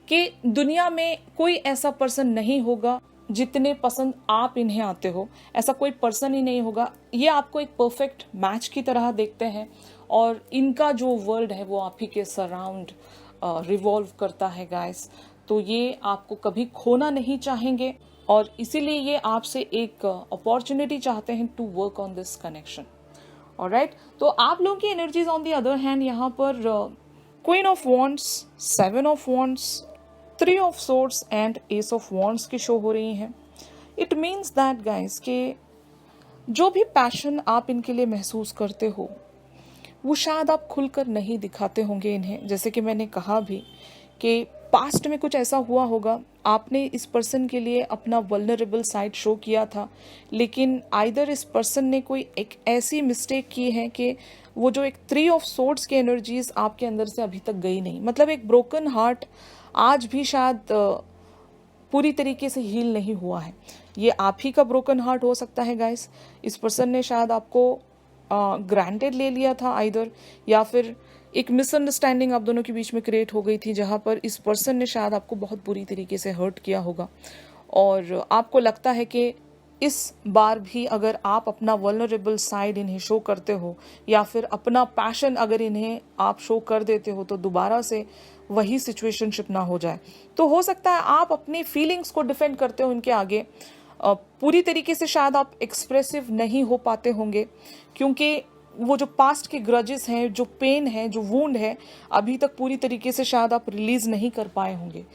कि दुनिया में कोई ऐसा पर्सन नहीं होगा जितने पसंद आप इन्हें आते हो, ऐसा कोई पर्सन ही नहीं होगा। ये आपको एक परफेक्ट मैच की तरह देखते हैं, और इनका जो वर्ल्ड है वो आप ही के सराउंड रिवॉल्व करता है गाइस। तो ये आपको कभी खोना नहीं चाहेंगे, और इसीलिए ये आपसे एक अपॉर्चुनिटी चाहते हैं to work on this connection. Alright, तो आप लोगों की energies on the other hand यहाँ पर queen of wands, seven of wands, 3 of swords and ace of wands की शो हो रही हैं। इट मीन्स दैट गाइस कि जो भी पैशन आप इनके लिए महसूस करते हो, वो शायद आप खुलकर नहीं दिखाते होंगे इन्हें। जैसे कि मैंने कहा भी कि पास्ट में कुछ ऐसा हुआ होगा, आपने इस पर्सन के लिए अपना वल्नरेबल साइड शो किया था, लेकिन आइदर इस पर्सन ने कोई एक ऐसी मिस्टेक की है कि वो जो एक 3 ऑफ सोर्ड्स की एनर्जीज आपके अंदर से अभी तक गई नहीं। मतलब एक ब्रोकन हार्ट आज भी शायद पूरी तरीके से हील नहीं हुआ है। ये आप ही का ब्रोकन हार्ट हो सकता है गाइस। इस पर्सन ने शायद आपको ग्रांटेड ले लिया था आइदर, या फिर एक मिसअंडरस्टैंडिंग आप दोनों के बीच में क्रिएट हो गई थी, जहाँ पर इस पर्सन ने शायद आपको बहुत बुरी तरीके से हर्ट किया होगा। और आपको लगता है कि इस बार भी अगर आप अपना वल्नरेबल साइड इन्हें शो करते हो, या फिर अपना पैशन अगर इन्हें आप शो कर देते हो, तो दोबारा से वही सिचुएशनशिप ना हो जाए। तो हो सकता है आप अपनी फीलिंग्स को डिफेंड करते हो इनके आगे, पूरी तरीके से शायद आप एक्सप्रेसिव नहीं हो पाते होंगे, क्योंकि वो जो पास्ट के ग्रजेस हैं, जो पेन है, जो वूंड है, अभी तक पूरी तरीके से शायद आप रिलीज नहीं कर पाए होंगे।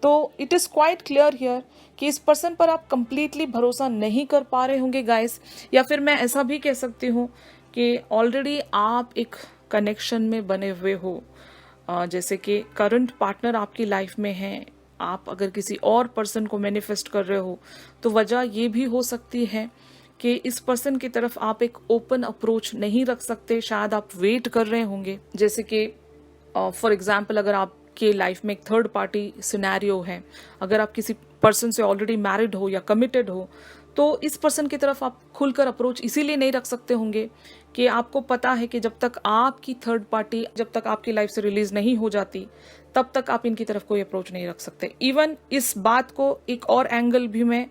तो it is quite clear here कि इस पर्सन पर आप कंप्लीटली भरोसा नहीं कर पा रहे होंगे गाइस। या फिर मैं ऐसा भी कह सकती हूँ कि ऑलरेडी आप एक कनेक्शन में बने हुए हो, जैसे कि करंट पार्टनर आपकी लाइफ में है। आप अगर किसी और पर्सन को मैनिफेस्ट कर रहे हो, तो वजह ये भी हो सकती है कि इस पर्सन की तरफ आप एक ओपन अप्रोच नहीं रख सकते, शायद आप वेट कर रहे होंगे। जैसे कि फॉर एग्जाम्पल, अगर आपके लाइफ में एक थर्ड पार्टी सिनेरियो है, अगर आप किसी पर्सन से ऑलरेडी मैरिड हो या कमिटेड हो, तो इस पर्सन की तरफ आप खुलकर अप्रोच इसीलिए नहीं रख सकते होंगे कि आपको पता है कि जब तक आपकी थर्ड पार्टी जब तक आपकी लाइफ से रिलीज नहीं हो जाती, तब तक आप इनकी तरफ कोई अप्रोच नहीं रख सकते। इवन इस बात को एक और एंगल भी मैं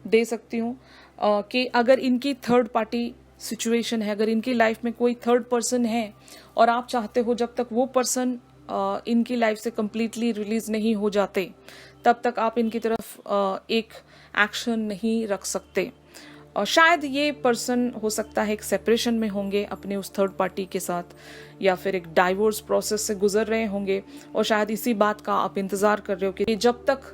दे सकती हूँ कि अगर इनकी थर्ड पार्टी सिचुएशन है, अगर इनकी लाइफ में कोई थर्ड पर्सन है और आप चाहते हो जब तक वो पर्सन इनकी लाइफ से कंप्लीटली रिलीज नहीं हो जाते, तब तक आप इनकी तरफ एक एक्शन नहीं रख सकते। और शायद ये पर्सन हो सकता है एक सेपरेशन में होंगे अपने उस थर्ड पार्टी के साथ, या फिर एक डाइवोर्स प्रोसेस से गुजर रहे होंगे, और शायद इसी बात का आप इंतज़ार कर रहे हो कि जब तक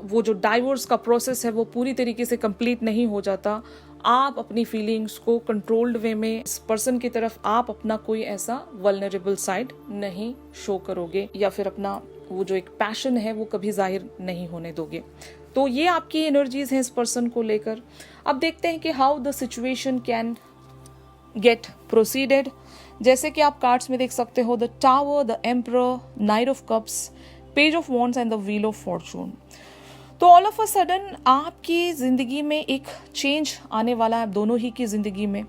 वो जो डाइवोर्स का प्रोसेस है वो पूरी तरीके से कंप्लीट नहीं हो जाता, आप अपनी फीलिंग्स को कंट्रोल्ड वे में इस पर्सन की तरफ आप अपना कोई ऐसा वल्नरेबल साइड नहीं शो करोगे, या फिर अपना वो जो एक पैशन है वो कभी जाहिर नहीं होने दोगे। तो ये आपकी एनर्जीज हैं इस पर्सन को लेकर। अब देखते हैं कि how the situation can get proceeded. जैसे कि आप कार्ड्स में देख सकते हो, the tower, the emperor, knight of cups, page of wands and the wheel of fortune. तो ऑल ऑफ अ सडन आपकी जिंदगी में एक चेंज आने वाला है, दोनों ही की जिंदगी में,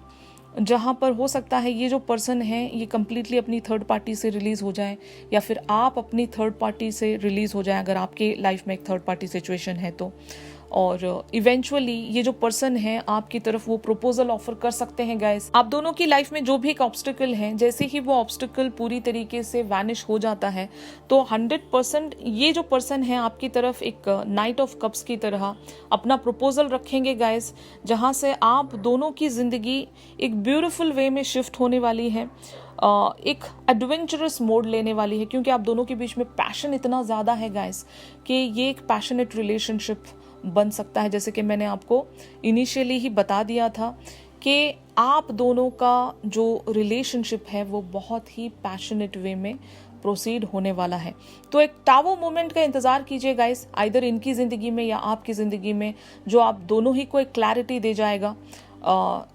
जहाँ पर हो सकता है ये जो पर्सन है ये कम्प्लीटली अपनी थर्ड पार्टी से रिलीज हो जाए, या फिर आप अपनी थर्ड पार्टी से रिलीज हो जाए अगर आपके लाइफ में एक थर्ड पार्टी सिचुएशन है तो। और इवेंचुअली ये जो पर्सन है आपकी तरफ वो प्रपोजल ऑफर कर सकते हैं गाइस। आप दोनों की लाइफ में जो भी एक ऑब्स्टिकल है, जैसे ही वो ऑब्स्टिकल पूरी तरीके से वैनिश हो जाता है तो 100% ये जो पर्सन है आपकी तरफ एक नाइट ऑफ कप्स की तरह अपना प्रपोजल रखेंगे गाइस, जहां से आप दोनों की जिंदगी एक ब्यूटीफुल वे में शिफ्ट होने वाली है, एक एडवेंचरस मोड लेने वाली है, क्योंकि आप दोनों के बीच में पैशन इतना ज़्यादा है गाइस कि ये एक पैशनेट रिलेशनशिप बन सकता है। जैसे कि मैंने आपको इनिशियली ही बता दिया था कि आप दोनों का जो रिलेशनशिप है वो बहुत ही पैशनेट वे में प्रोसीड होने वाला है। तो एक टावर मोमेंट का इंतजार कीजिए गाइस, आइदर इनकी ज़िंदगी में या आपकी ज़िंदगी में, जो आप दोनों ही को एक क्लैरिटी दे जाएगा।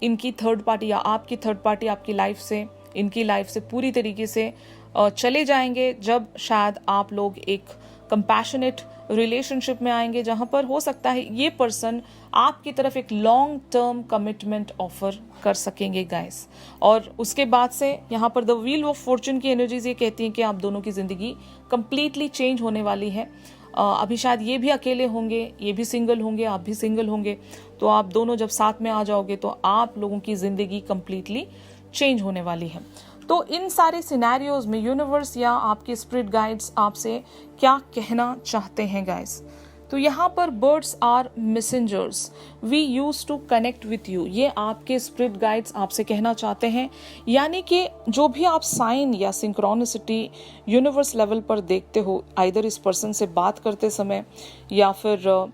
इनकी थर्ड पार्टी या आपकी थर्ड पार्टी आपकी लाइफ से, इनकी लाइफ से पूरी तरीके से चले जाएंगे, जब शायद आप लोग एक कंपैशनेट रिलेशनशिप में आएंगे, जहां पर हो सकता है ये पर्सन आपकी तरफ एक लॉन्ग टर्म कमिटमेंट ऑफर कर सकेंगे गाइस। और उसके बाद से यहाँ पर द व्हील ऑफ फॉर्चून की एनर्जीज ये कहती हैं कि आप दोनों की जिंदगी कंप्लीटली चेंज होने वाली है। अभी शायद ये भी अकेले होंगे, ये भी सिंगल होंगे, आप भी सिंगल होंगे, तो आप दोनों जब साथ में आ जाओगे तो आप लोगों की जिंदगी कंप्लीटली चेंज होने वाली है। तो इन सारे सिनेरियोज में यूनिवर्स या आपके स्पिरिट गाइड्स आपसे क्या कहना चाहते हैं गाइस? तो यहाँ पर birds are messengers, we use to connect with you, ये आपके स्पिरिट गाइड्स आपसे कहना चाहते हैं। यानी कि जो भी आप साइन या सिंक्रोनिसिटी यूनिवर्स लेवल पर देखते हो, आइदर इस पर्सन से बात करते समय या फिर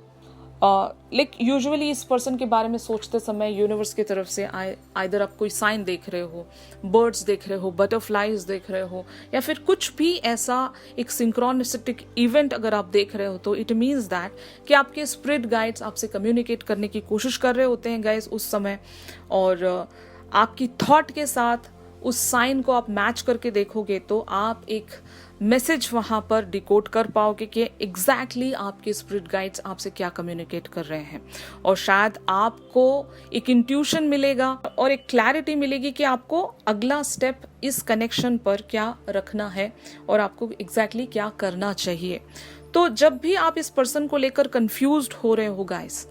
यूजुअली इस पर्सन के बारे में सोचते समय यूनिवर्स की तरफ से आइदर आप कोई साइन देख रहे हो, बर्ड्स देख रहे हो, बटरफ्लाइज देख रहे हो, या फिर कुछ भी ऐसा एक सिंक्रोनिस्टिक इवेंट अगर आप देख रहे हो, तो इट मीन्स दैट कि आपके स्पिरिट गाइड्स आपसे कम्युनिकेट करने की कोशिश कर रहे होते हैं गाइस उस समय। और आपकी थॉट के साथ उस साइन को आप मैच करके देखोगे तो आप एक मैसेज वहां पर डिकोड कर पाओगे कि एग्जैक्टली आपके स्पिरिट गाइड्स आपसे क्या कम्युनिकेट कर रहे हैं। और शायद आपको एक इंट्यूशन मिलेगा और एक क्लैरिटी मिलेगी कि आपको अगला स्टेप इस कनेक्शन पर क्या रखना है और आपको एग्जैक्टली क्या करना चाहिए। तो जब भी आप इस पर्सन को लेकर कंफ्यूज्ड हो रहे हो गाइस,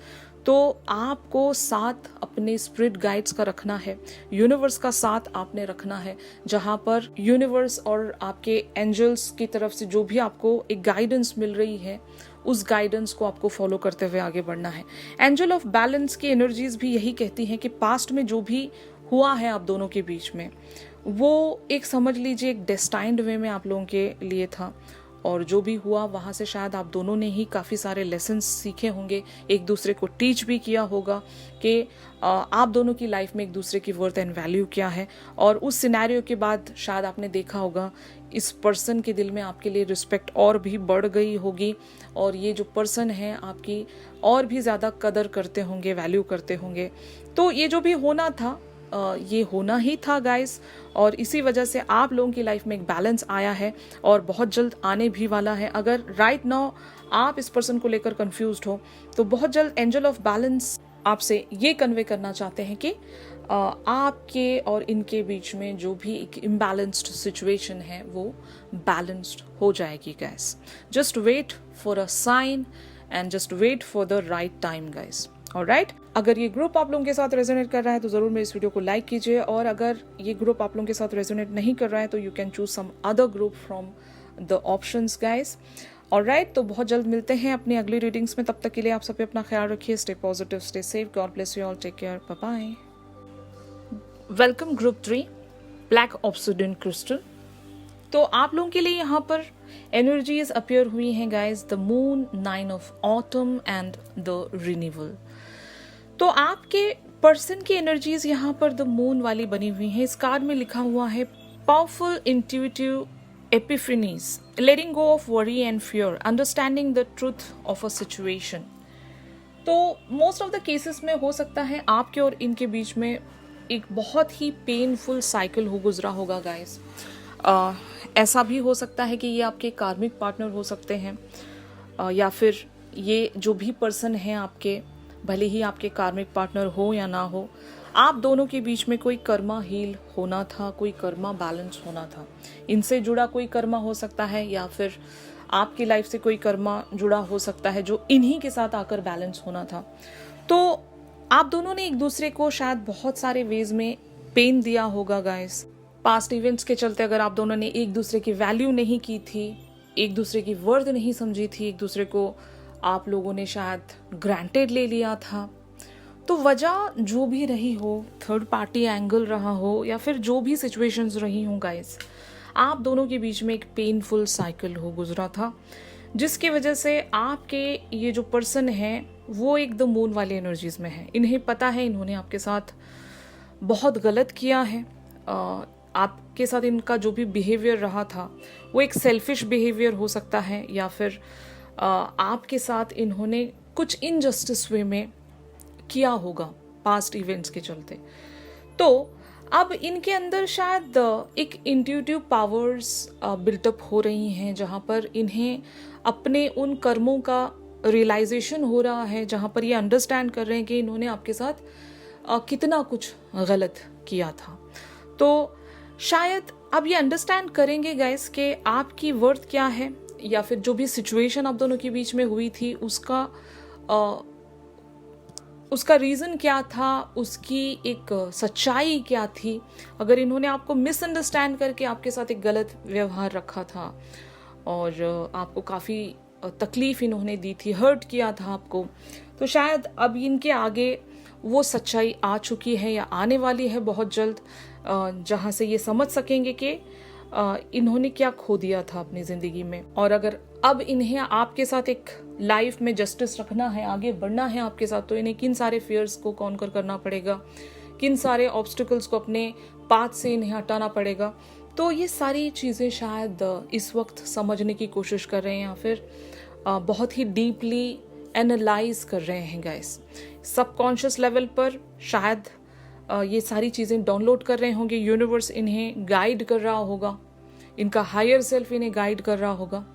तो आपको साथ अपने स्पिरिट गाइड्स का रखना है, यूनिवर्स का साथ आपने रखना है, जहां पर यूनिवर्स और आपके एंजल्स की तरफ से जो भी आपको एक गाइडेंस मिल रही है, उस गाइडेंस को आपको फॉलो करते हुए आगे बढ़ना है। एंजल ऑफ बैलेंस की एनर्जीज भी यही कहती हैं कि पास्ट में जो भी हुआ है आप दोनों के बीच में, वो एक समझ लीजिए एक डेस्टाइन्ड वे में आप लोगों के लिए था, और जो भी हुआ वहाँ से शायद आप दोनों ने ही काफ़ी सारे लेसन्स सीखे होंगे, एक दूसरे को टीच भी किया होगा कि आप दोनों की लाइफ में एक दूसरे की वर्थ एंड वैल्यू क्या है। और उस सिनेरियो के बाद शायद आपने देखा होगा इस पर्सन के दिल में आपके लिए रिस्पेक्ट और भी बढ़ गई होगी, और ये जो पर्सन है आपकी और भी ज़्यादा कदर करते होंगे, वैल्यू करते होंगे। तो ये जो भी होना था ये होना ही था गाइस, और इसी वजह से आप लोगों की लाइफ में एक बैलेंस आया है और बहुत जल्द आने भी वाला है। अगर राइट नाउ आप इस पर्सन को लेकर कंफ्यूज्ड हो, तो बहुत जल्द एंजल ऑफ बैलेंस आपसे ये कन्वे करना चाहते हैं कि आपके और इनके बीच में जो भी एक इम्बैलेंस्ड सिचुएशन है वो बैलेंस्ड हो जाएगी guys. Just wait for a sign and just wait for the right time guys. Alright, अगर ये ग्रुप आप लोगों के साथ रेजोनेट कर रहा है तो जरूर मेरे इस वीडियो को लाइक कीजिए, और अगर ये ग्रुप आप लोगों के साथ रेजोनेट नहीं कर रहा है तो you can choose some other group from the options guys. Alright, तो बहुत जल्द मिलते हैं अपनी अगली रीडिंग्स में। तब तक के लिए आप सब पे अपना ख्याल रखिए। Stay positive, stay safe, God bless you all, take care, bye bye. Welcome group 3, black obsidian crystal. तो आप लोगों के लिए यहाँ पर एनर्जीज अपीयर हुई हैं guys, the moon, 9 of autumn and the renewal. तो आपके पर्सन की एनर्जीज यहाँ पर द मून वाली बनी हुई हैं। इस कार्ड में लिखा हुआ है powerful intuitive epiphanies, letting go of worry and fear, understanding the truth of a situation. तो मोस्ट ऑफ द केसेस में हो सकता है आपके और इनके बीच में एक बहुत ही पेनफुल साइकिल हो गुजरा होगा गाइस। ऐसा भी हो सकता है कि ये आपके कार्मिक पार्टनर हो सकते हैं, या फिर ये जो भी पर्सन है आपके, भले ही आपके कार्मिक पार्टनर हो या ना हो, आप दोनों के बीच में कोई कर्मा हील होना था, कोई कर्मा बैलेंस होना था। इनसे जुड़ा कोई कर्मा हो सकता है, या फिर आपकी लाइफ से कोई कर्मा जुड़ा हो सकता है जो इन्हीं के साथ आकर बैलेंस होना था। तो आप दोनों ने एक दूसरे को शायद बहुत सारे वेज में पेन दिया होगा गाइस। पास्ट इवेंट्स के चलते अगर आप दोनों ने एक दूसरे की वैल्यू नहीं की थी, एक दूसरे की वर्थ नहीं समझी थी, एक दूसरे को आप लोगों ने शायद ग्रांटेड ले लिया था, तो वजह जो भी रही हो, थर्ड पार्टी एंगल रहा हो, या फिर जो भी सिचुएशंस रही हों गाइस, आप दोनों के बीच में एक पेनफुल साइकिल हो गुजरा था, जिसकी वजह से आपके ये जो पर्सन है वो एक द मून वाली एनर्जीज में है। इन्हें पता है इन्होंने आपके साथ बहुत गलत किया है। आपके साथ इनका जो भी बिहेवियर रहा था वो एक सेल्फिश बिहेवियर हो सकता है, या फिर आपके साथ इन्होंने कुछ इनजस्टिस वे में किया होगा पास्ट इवेंट्स के चलते। तो अब इनके अंदर शायद एक इंट्यूटिव पावर्स बिल्टअप हो रही हैं, जहाँ पर इन्हें अपने उन कर्मों का रियलाइजेशन हो रहा है, जहाँ पर ये अंडरस्टैंड कर रहे हैं कि इन्होंने आपके साथ कितना कुछ गलत किया था। तो शायद अब ये अंडरस्टैंड करेंगे गाइस कि आपकी वर्थ क्या है, या फिर जो भी सिचुएशन आप दोनों के बीच में हुई थी उसका रीज़न क्या था, उसकी एक सच्चाई क्या थी। अगर इन्होंने आपको मिसअंडरस्टैंड करके आपके साथ एक गलत व्यवहार रखा था और आपको काफ़ी तकलीफ इन्होंने दी थी, हर्ट किया था आपको, तो शायद अब इनके आगे वो सच्चाई आ चुकी है या आने वाली है बहुत जल्द, जहाँ से ये समझ सकेंगे कि इन्होंने क्या खो दिया था अपनी ज़िंदगी में। और अगर अब इन्हें आपके साथ एक लाइफ में जस्टिस रखना है, आगे बढ़ना है आपके साथ, तो इन्हें किन सारे फियर्स को कॉन्कर करना पड़ेगा, किन सारे ऑब्स्टिकल्स को अपने पाथ से इन्हें हटाना पड़ेगा। तो ये सारी चीज़ें शायद इस वक्त समझने की कोशिश कर रहे हैं, या फिर बहुत ही डीपली एनालाइज कर रहे हैं गाइस। सबकॉन्शियस लेवल पर शायद ये सारी चीज़ें डाउनलोड कर रहे होंगे, यूनिवर्स इन्हें गाइड कर रहा होगा, इनका हायर सेल्फ इन्हें गाइड कर रहा होगा।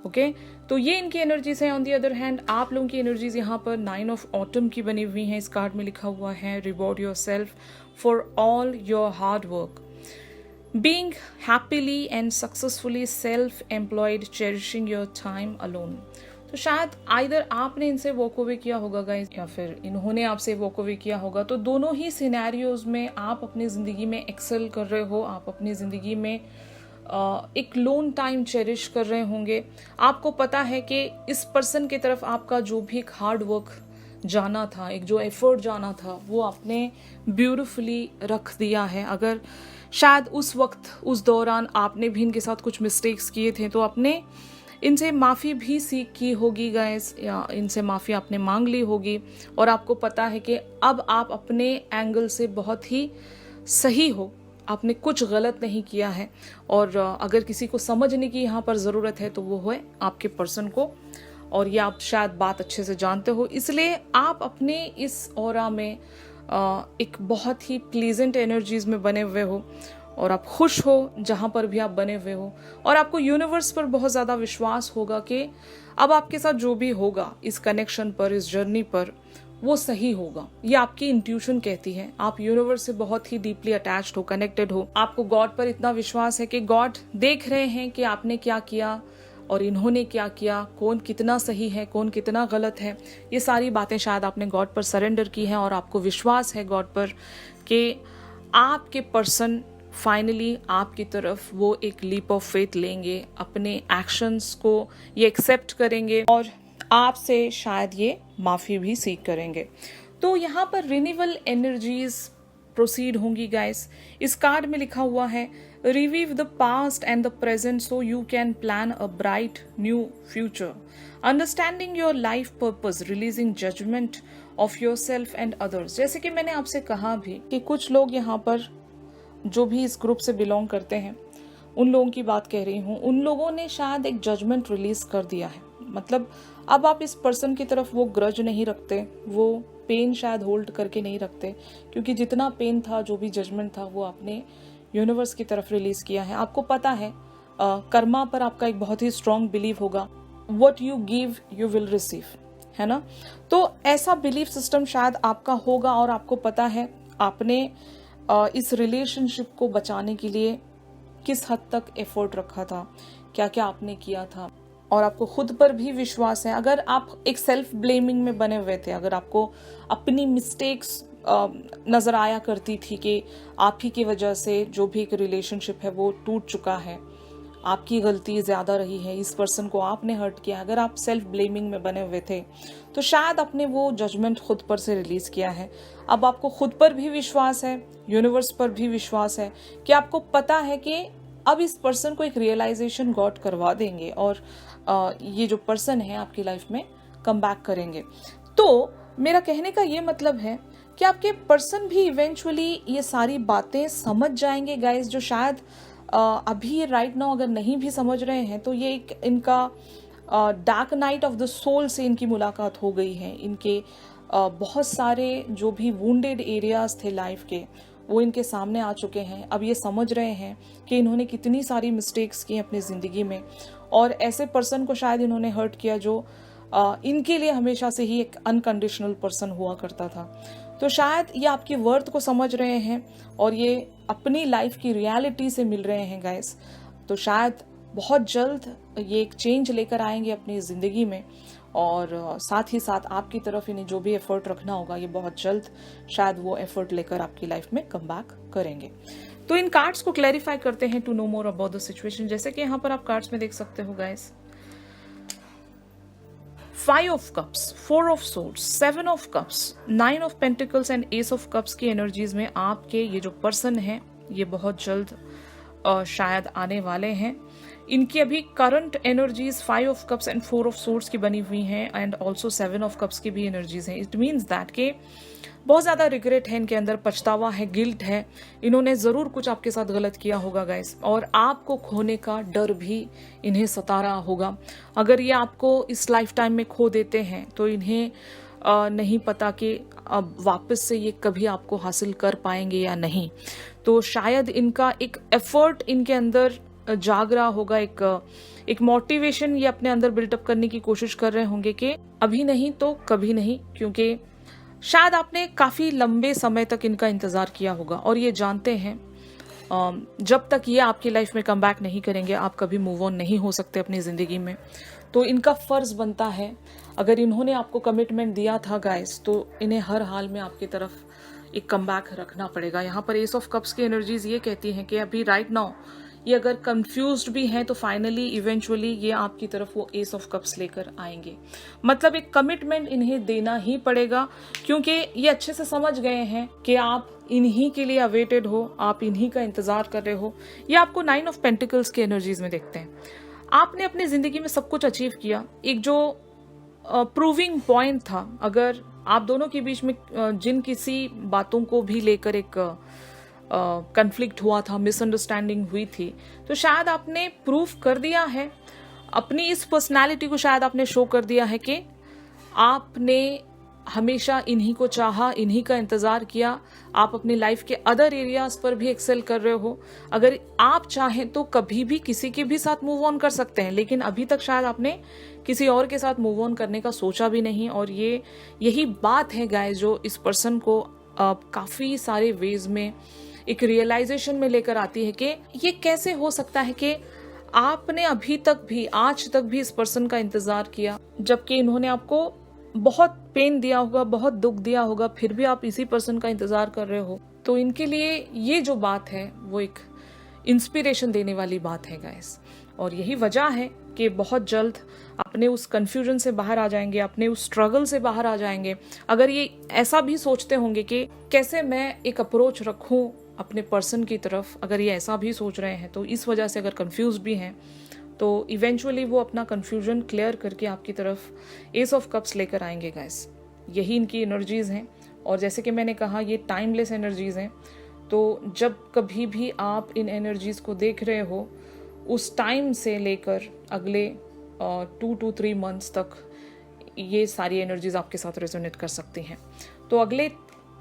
ओके, तो ये इनकी एनर्जीज हैं। ऑन दी अदर हैंड आप लोगों की एनर्जीज यहाँ पर 9 ऑफ ऑटम की बनी हुई हैं। इस कार्ड में लिखा हुआ है reward your self for all your hard work, being happily and successfully self-employed, cherishing your time alone। तो शायद आइदर आपने इनसे वॉक अवे किया होगा गाइस, या फिर इन्होंने आपसे वॉक अवे किया होगा। तो दोनों ही सिनेरियोज में आप अपनी ज़िंदगी में एक्सेल कर रहे हो, आप अपनी ज़िंदगी में एक लोन टाइम चेरिश कर रहे होंगे। आपको पता है कि इस पर्सन की तरफ आपका जो भी एक हार्ड वर्क जाना था, एक जो एफर्ट जाना था, वो आपने ब्यूटिफुली रख दिया है। अगर शायद उस वक्त, उस दौरान आपने भी इनके साथ कुछ मिस्टेक्स किए थे, तो आपने इनसे माफ़ी भी सीख की होगी गाइस, या इनसे माफ़ी आपने मांग ली होगी, और आपको पता है कि अब आप अपने एंगल से बहुत ही सही हो, आपने कुछ गलत नहीं किया है। और अगर किसी को समझने की यहाँ पर ज़रूरत है तो वो है आपके पर्सन को, और ये आप शायद बात अच्छे से जानते हो, इसलिए आप अपने इस ऑरा में एक बहुत ही प्लीजेंट एनर्जीज में बने हुए हो, और आप खुश हो जहाँ पर भी आप बने हुए हो, और आपको यूनिवर्स पर बहुत ज़्यादा विश्वास होगा कि अब आपके साथ जो भी होगा इस कनेक्शन पर, इस जर्नी पर, वो सही होगा। ये आपकी इंट्यूशन कहती है। आप यूनिवर्स से बहुत ही डीपली अटैच्ड हो, कनेक्टेड हो। आपको गॉड पर इतना विश्वास है कि गॉड देख रहे हैं कि आपने क्या किया और इन्होंने क्या किया, कौन कितना सही है, कौन कितना गलत है। ये सारी बातें शायद आपने गॉड पर सरेंडर की हैं, और आपको विश्वास है गॉड पर कि आपके पर्सन फाइनली आपकी तरफ वो एक लीप ऑफ फेथ लेंगे, अपने एक्शंस को ये एक्सेप्ट करेंगे और आपसे शायद ये माफ़ी भी सीख करेंगे। तो यहाँ पर रिन्यूअल एनर्जीज प्रोसीड होंगी गाइस। इस कार्ड में लिखा हुआ है review the past and the present so you can plan a bright new future, understanding your life purpose, releasing judgment of your self and others. जैसे कि मैंने आपसे कहा भी कि कुछ लोग यहाँ पर जो भी इस ग्रुप से बिलोंग करते हैं उन लोगों की बात कह रही हूँ, उन लोगों ने शायद एक जजमेंट रिलीज कर दिया है। मतलब अब आप इस पर्सन की तरफ वो ग्रज नहीं रखते, वो पेन शायद होल्ड करके नहीं रखते, क्योंकि जितना पेन था, जो भी जजमेंट था, वो आपने यूनिवर्स की तरफ रिलीज किया है। आपको पता है कर्मा पर आपका एक बहुत ही स्ट्रॉन्ग बिलीव होगा, what you give you will receive, है ना। तो ऐसा बिलीफ सिस्टम शायद आपका होगा और आपको पता है आपने इस रिलेशनशिप को बचाने के लिए किस हद तक एफर्ट रखा था, क्या क्या आपने किया था, और आपको खुद पर भी विश्वास है। अगर आप एक सेल्फ ब्लेमिंग में बने हुए थे, अगर आपको अपनी मिस्टेक्स नजर आया करती थी कि आप ही की वजह से जो भी एक रिलेशनशिप है वो टूट चुका है, आपकी गलती ज्यादा रही है, इस पर्सन को आपने हर्ट किया, अगर आप सेल्फ ब्लेमिंग में बने हुए थे तो शायद आपने वो जजमेंट खुद पर से रिलीज किया है। अब आपको खुद पर भी विश्वास है, यूनिवर्स पर भी विश्वास है कि आपको पता है कि अब इस पर्सन को एक रियलाइजेशन गॉड करवा देंगे और ये जो पर्सन है आपकी लाइफ में कम बैक करेंगे। तो मेरा कहने का ये मतलब है कि आपके पर्सन भी इवेंचुअली ये सारी बातें समझ जाएंगे गाइस, जो शायद अभी राइट नाउ अगर नहीं भी समझ रहे हैं तो ये एक इनका dark night of the soul से इनकी मुलाकात हो गई है। इनके बहुत सारे जो भी वुंडेड एरियाज थे लाइफ के वो इनके सामने आ चुके हैं। अब ये समझ रहे हैं कि इन्होंने कितनी सारी मिस्टेक्स की अपनी ज़िंदगी में और ऐसे पर्सन को शायद इन्होंने हर्ट किया जो इनके लिए हमेशा से ही एक अनकंडीशनल पर्सन हुआ करता था। तो शायद ये आपकी वर्थ को समझ रहे हैं और ये अपनी लाइफ की रियलिटी से मिल रहे हैं गाइस। तो शायद बहुत जल्द ये एक चेंज लेकर आएंगे अपनी ज़िंदगी में और साथ ही साथ आपकी तरफ इन्हें जो भी एफर्ट रखना होगा ये बहुत जल्द शायद वो एफर्ट लेकर आपकी लाइफ में कम बैक करेंगे। तो इन कार्ड्स को क्लैरिफाई करते हैं to know more about the situation. जैसे कि यहाँ पर आप कार्ड्स में देख सकते हो guys, 5 of cups, 4 of swords, 7 of cups, 9 of pentacles and ace of cups की एनर्जीज में आपके ये जो पर्सन है ये बहुत जल्द शायद आने वाले हैं। इनकी अभी current energies 5 of cups and 4 of swords की बनी हुई हैं एंड ऑल्सो 7 ऑफ कप्स की भी एनर्जीज हैं। इट मीन्स दैट के बहुत ज़्यादा रिग्रेट है इनके अंदर, पछतावा है, गिल्ट है, इन्होंने ज़रूर कुछ आपके साथ गलत किया होगा गाइस और आपको खोने का डर भी इन्हें सता रहा होगा। अगर ये आपको इस लाइफ टाइम में खो देते हैं तो इन्हें नहीं पता कि अब वापस से ये कभी आपको हासिल कर पाएंगे या नहीं। तो शायद इनका एक एफर्ट इनके अंदर जाग रहा होगा, एक मोटिवेशन ये अपने अंदर बिल्टअप करने की कोशिश कर रहे होंगे कि अभी नहीं तो कभी नहीं, क्योंकि शायद आपने काफी लंबे समय तक इनका इंतजार किया होगा और ये जानते हैं जब तक ये आपकी लाइफ में कम बैक नहीं करेंगे आप कभी मूव ऑन नहीं हो सकते अपनी जिंदगी में। तो इनका फर्ज बनता है, अगर इन्होंने आपको कमिटमेंट दिया था गाइस तो इन्हें हर हाल में आपकी तरफ एक कम बैक रखना पड़ेगा। यहाँ पर एस ऑफ कप्स की एनर्जीज ये कहती हैं कि अभी राइट नाउ ये अगर कंफ्यूज्ड भी हैं तो फाइनली इवेंचुअली ये आपकी तरफ वो एस ऑफ कप्स लेकर आएंगे। मतलब एक कमिटमेंट इन्हें देना ही पड़ेगा, क्योंकि ये अच्छे से समझ गए हैं कि आप इन्हीं के लिए अवेटेड हो, आप इन्हीं का इंतजार कर रहे हो। ये आपको 9 ऑफ पेंटिकल्स की एनर्जीज में देखते हैं। आपने अपनी जिंदगी में सब कुछ अचीव किया, एक जो प्रूविंग पॉइंट था, अगर आप दोनों के बीच में जिन किसी बातों को भी लेकर एक कन्फ्लिक्ट हुआ था, मिसअंडरस्टैंडिंग हुई थी, तो शायद आपने प्रूफ कर दिया है अपनी इस पर्सनालिटी को, शायद आपने शो कर दिया है कि आपने हमेशा इन्हीं को चाहा, इन्हीं का इंतजार किया। आप अपनी लाइफ के अदर एरियाज पर भी एक्सेल कर रहे हो। अगर आप चाहें तो कभी भी किसी के भी साथ मूव ऑन कर सकते हैं, लेकिन अभी तक शायद आपने किसी और के साथ मूव ऑन करने का सोचा भी नहीं। और यही बात है गाइस जो इस पर्सन को काफी सारे वेज में एक रियलाइजेशन में लेकर आती है कि ये कैसे हो सकता है कि आपने अभी तक भी, आज तक भी इस पर्सन का इंतजार किया, जबकि इन्होंने आपको बहुत पेन दिया होगा, बहुत दुख दिया होगा, फिर भी आप इसी पर्सन का इंतजार कर रहे हो। तो इनके लिए ये जो बात है वो एक इंस्पिरेशन देने वाली बात है गाइस। और यही वजह है कि बहुत जल्द अपने उस कन्फ्यूजन से बाहर आ जाएंगे, अपने उस स्ट्रगल से बाहर आ जाएंगे। अगर ये ऐसा भी सोचते होंगे कि कैसे मैं एक अप्रोच रखूं अपने पर्सन की तरफ, अगर ये ऐसा भी सोच रहे हैं तो इस वजह से अगर कंफ्यूज भी हैं तो इवेंचुअली वो अपना कंफ्यूजन क्लियर करके आपकी तरफ एस ऑफ कप्स लेकर आएंगे गाइस। यही इनकी एनर्जीज हैं। और जैसे कि मैंने कहा, ये टाइमलेस एनर्जीज हैं। तो जब कभी भी आप इन एनर्जीज को देख रहे हो, उस टाइम से लेकर अगले 2 to 3 मंथ्स तक ये सारी एनर्जीज आपके साथ रेजोनेट कर सकती हैं। तो अगले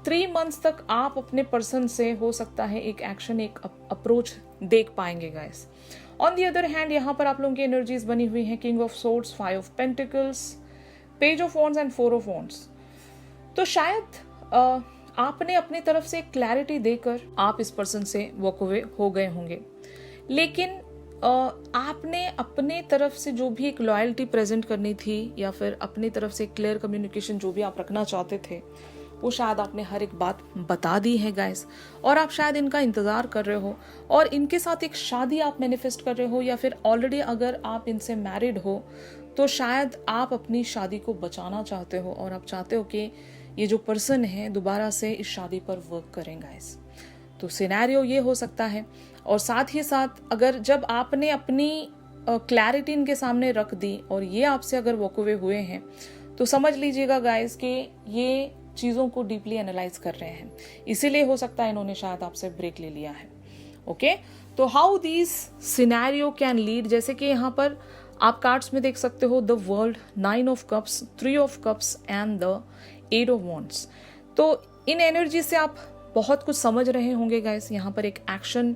3 मंथ्स तक आप अपने पर्सन से हो सकता है एक एक्शन, एक अप्रोच देख पाएंगे guys. On the other hand यहाँ पर आप लोगों की एनर्जीज बनी हुई हैं king of swords, 5 of pentacles, page of wands and 4 of wands. तो शायद आपने अपनी तरफ से क्लैरिटी देकर आप इस पर्सन से वॉक अवे हो गए होंगे, लेकिन आपने अपने तरफ से जो भी एक लॉयल्टी प्रेजेंट करनी थी या फिर अपनी तरफ से क्लियर कम्युनिकेशन जो भी आप रखना चाहते थे, वो शायद आपने हर एक बात बता दी है गाइस। और आप शायद इनका इंतज़ार कर रहे हो और इनके साथ एक शादी आप मैनिफेस्ट कर रहे हो, या फिर ऑलरेडी अगर आप इनसे मैरिड हो तो शायद आप अपनी शादी को बचाना चाहते हो और आप चाहते हो कि ये जो पर्सन है दोबारा से इस शादी पर वर्क करें गाइस। तो सिनेरियो ये हो सकता है। और साथ ही साथ अगर जब आपने अपनी क्लैरिटी इनके सामने रख दी और ये आपसे अगर वॉक अवे हुए हैं, तो समझ लीजिएगा गाइस कि ये चीज़ों को डीपली एनालाइज कर रहे हैं। इसीलिए हो सकता है इन्होंने शायद आपसे ब्रेक ले लिया है। ओके, तो how this scenario can lead, जैसे कि यहाँ पर आप कार्ड्स में देख सकते हो the world, 9 of cups, 3 of cups and the 8 of wands. तो इन एनर्जी से आप बहुत कुछ समझ रहे होंगे गाइस। यहाँ पर एक एक्शन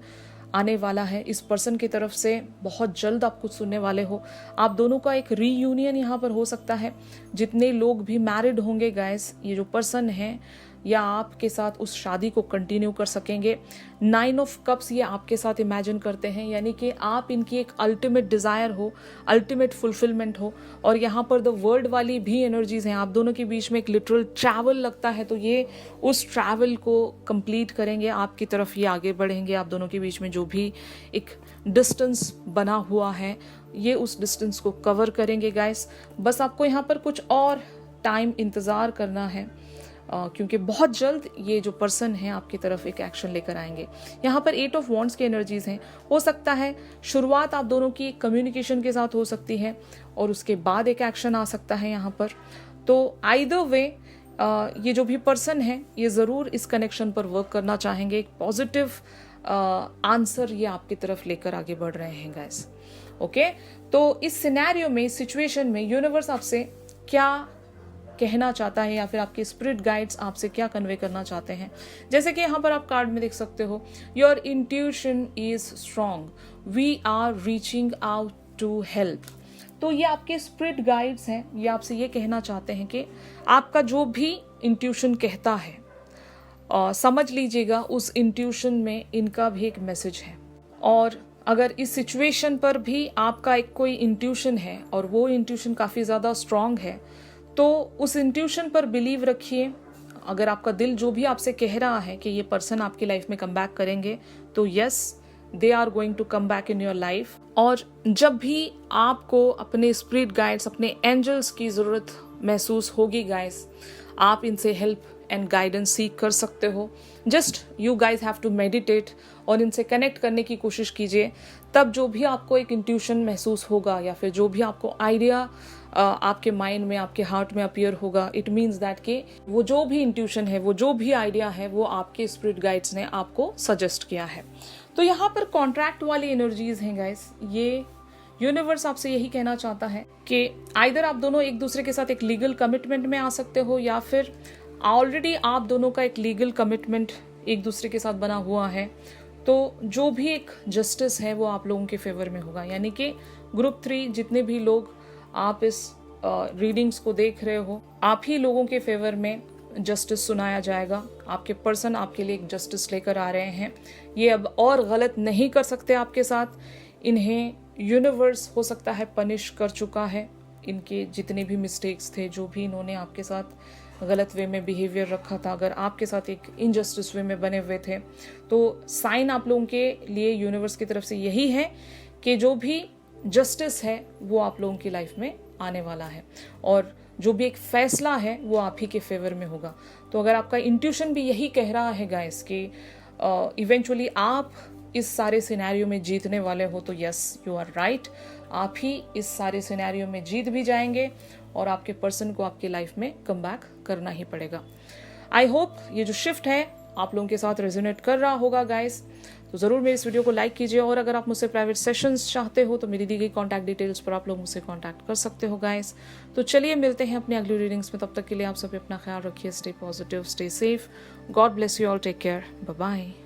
आने वाला है इस पर्सन की तरफ से, बहुत जल्द आप कुछ सुनने वाले हो। आप दोनों का एक रीयूनियन यहाँ पर हो सकता है। जितने लोग भी मैरिड होंगे गाइस, ये जो पर्सन है या आपके साथ उस शादी को कंटिन्यू कर सकेंगे। 9 ऑफ कप्स ये आपके साथ इमेजिन करते हैं, यानी कि आप इनकी एक अल्टीमेट डिज़ायर हो, अल्टीमेट फुलफिलमेंट हो। और यहाँ पर द वर्ल्ड वाली भी एनर्जीज हैं। आप दोनों के बीच में एक लिटरल ट्रैवल लगता है, तो ये उस ट्रैवल को कंप्लीट करेंगे, आपकी तरफ ये आगे बढ़ेंगे। आप दोनों के बीच में जो भी एक डिस्टेंस बना हुआ है, ये उस डिस्टेंस को कवर करेंगे गाइस। बस आपको यहाँ पर कुछ और टाइम इंतज़ार करना है, क्योंकि बहुत जल्द ये जो पर्सन है आपकी तरफ एक एक्शन लेकर आएंगे। यहाँ पर 8 ऑफ वॉन्ड्स की एनर्जीज हैं। हो सकता है शुरुआत आप दोनों की कम्युनिकेशन के साथ हो सकती है और उसके बाद एक एक्शन आ सकता है यहाँ पर। तो आइदर वे ये जो भी पर्सन है ये ज़रूर इस कनेक्शन पर वर्क करना चाहेंगे। एक पॉजिटिव आंसर ये आपकी तरफ लेकर आगे बढ़ रहे हैं गाइस। ओके, तो इस सिनेरियो में, इस सिचुएशन में यूनिवर्स आपसे क्या कहना चाहता है या फिर आपके स्पिरिट गाइड्स आपसे क्या कन्वे करना चाहते हैं। जैसे कि यहाँ पर आप कार्ड में देख सकते हो, your intuition is strong, we are reaching out to help. तो ये आपके स्पिरिट गाइड्स हैं, ये आपसे ये कहना चाहते हैं कि आपका जो भी इंट्यूशन कहता है, समझ लीजिएगा उस इंट्यूशन में इनका भी एक मैसेज है। और अगर इस सिचुएशन पर भी आपका एक कोई इंट्यूशन है और वो इंट्यूशन काफ़ी ज़्यादा स्ट्रॉन्ग है, तो उस इंट्यूशन पर बिलीव रखिए। अगर आपका दिल जो भी आपसे कह रहा है कि ये पर्सन आपकी लाइफ में कम बैक करेंगे, तो yes, they are going to come back in your life. और जब भी आपको अपने स्पिरिट गाइड्स, अपने एंजल्स की ज़रूरत महसूस होगी गाइस, आप इनसे हेल्प एंड गाइडेंस सीख कर सकते हो। Just you guys have to meditate और इनसे कनेक्ट करने की कोशिश कीजिए। तब जो भी आपको एक इंट्यूशन महसूस होगा या फिर जो भी आपको आइडिया आपके माइंड में, आपके हार्ट में अपीयर होगा, इट मीन्स दैट कि वो जो भी इंट्यूशन है, वो जो भी आइडिया है, वो आपके स्पिरिट गाइड्स ने आपको सजेस्ट किया है। तो यहाँ पर कॉन्ट्रैक्ट वाली एनर्जीज हैं गाइस। ये यूनिवर्स आपसे यही कहना चाहता है कि आइदर आप दोनों एक दूसरे के साथ एक लीगल कमिटमेंट में आ सकते हो, या फिर ऑलरेडी आप दोनों का एक लीगल कमिटमेंट एक दूसरे के साथ बना हुआ है। तो जो भी एक जस्टिस है वो आप लोगों के फेवर में होगा। यानी कि ग्रुप 3 जितने भी लोग आप इस रीडिंग्स को देख रहे हो, आप ही लोगों के फेवर में जस्टिस सुनाया जाएगा। आपके पर्सन आपके लिए एक जस्टिस लेकर आ रहे हैं। ये अब और गलत नहीं कर सकते आपके साथ। इन्हें यूनिवर्स हो सकता है पनिश कर चुका है। इनके जितने भी मिस्टेक्स थे, जो भी इन्होंने आपके साथ गलत वे में बिहेवियर रखा था, अगर आपके साथ एक इनजस्टिस वे में बने हुए थे, तो साइन आप लोगों के लिए यूनिवर्स की तरफ से यही है कि जो भी जस्टिस है वो आप लोगों की लाइफ में आने वाला है, और जो भी एक फैसला है वो आप ही के फेवर में होगा। तो अगर आपका इंट्यूशन भी यही कह रहा है गाइस कि इवेंचुअली आप इस सारे सिनेरियो में जीतने वाले हो, तो यस यू आर राइट, आप ही इस सारे सिनेरियो में जीत भी जाएंगे और आपके पर्सन को आपकी लाइफ में कम बैक करना ही पड़ेगा। आई होप ये जो शिफ्ट है आप लोगों के साथ रेजोनेट कर रहा होगा गाइस। तो ज़रूर मेरे इस वीडियो को लाइक कीजिए, और अगर आप मुझसे प्राइवेट सेशंस चाहते हो तो मेरी दी गई कॉन्टैक्ट डिटेल्स पर आप लोग मुझसे कॉन्टैक्ट कर सकते हो गाइस। तो चलिए मिलते हैं अपनी अगली रीडिंग्स में, तब तक के लिए आप सभी अपना ख्याल रखिए, stay positive, stay safe, God bless you all, take care, bye bye.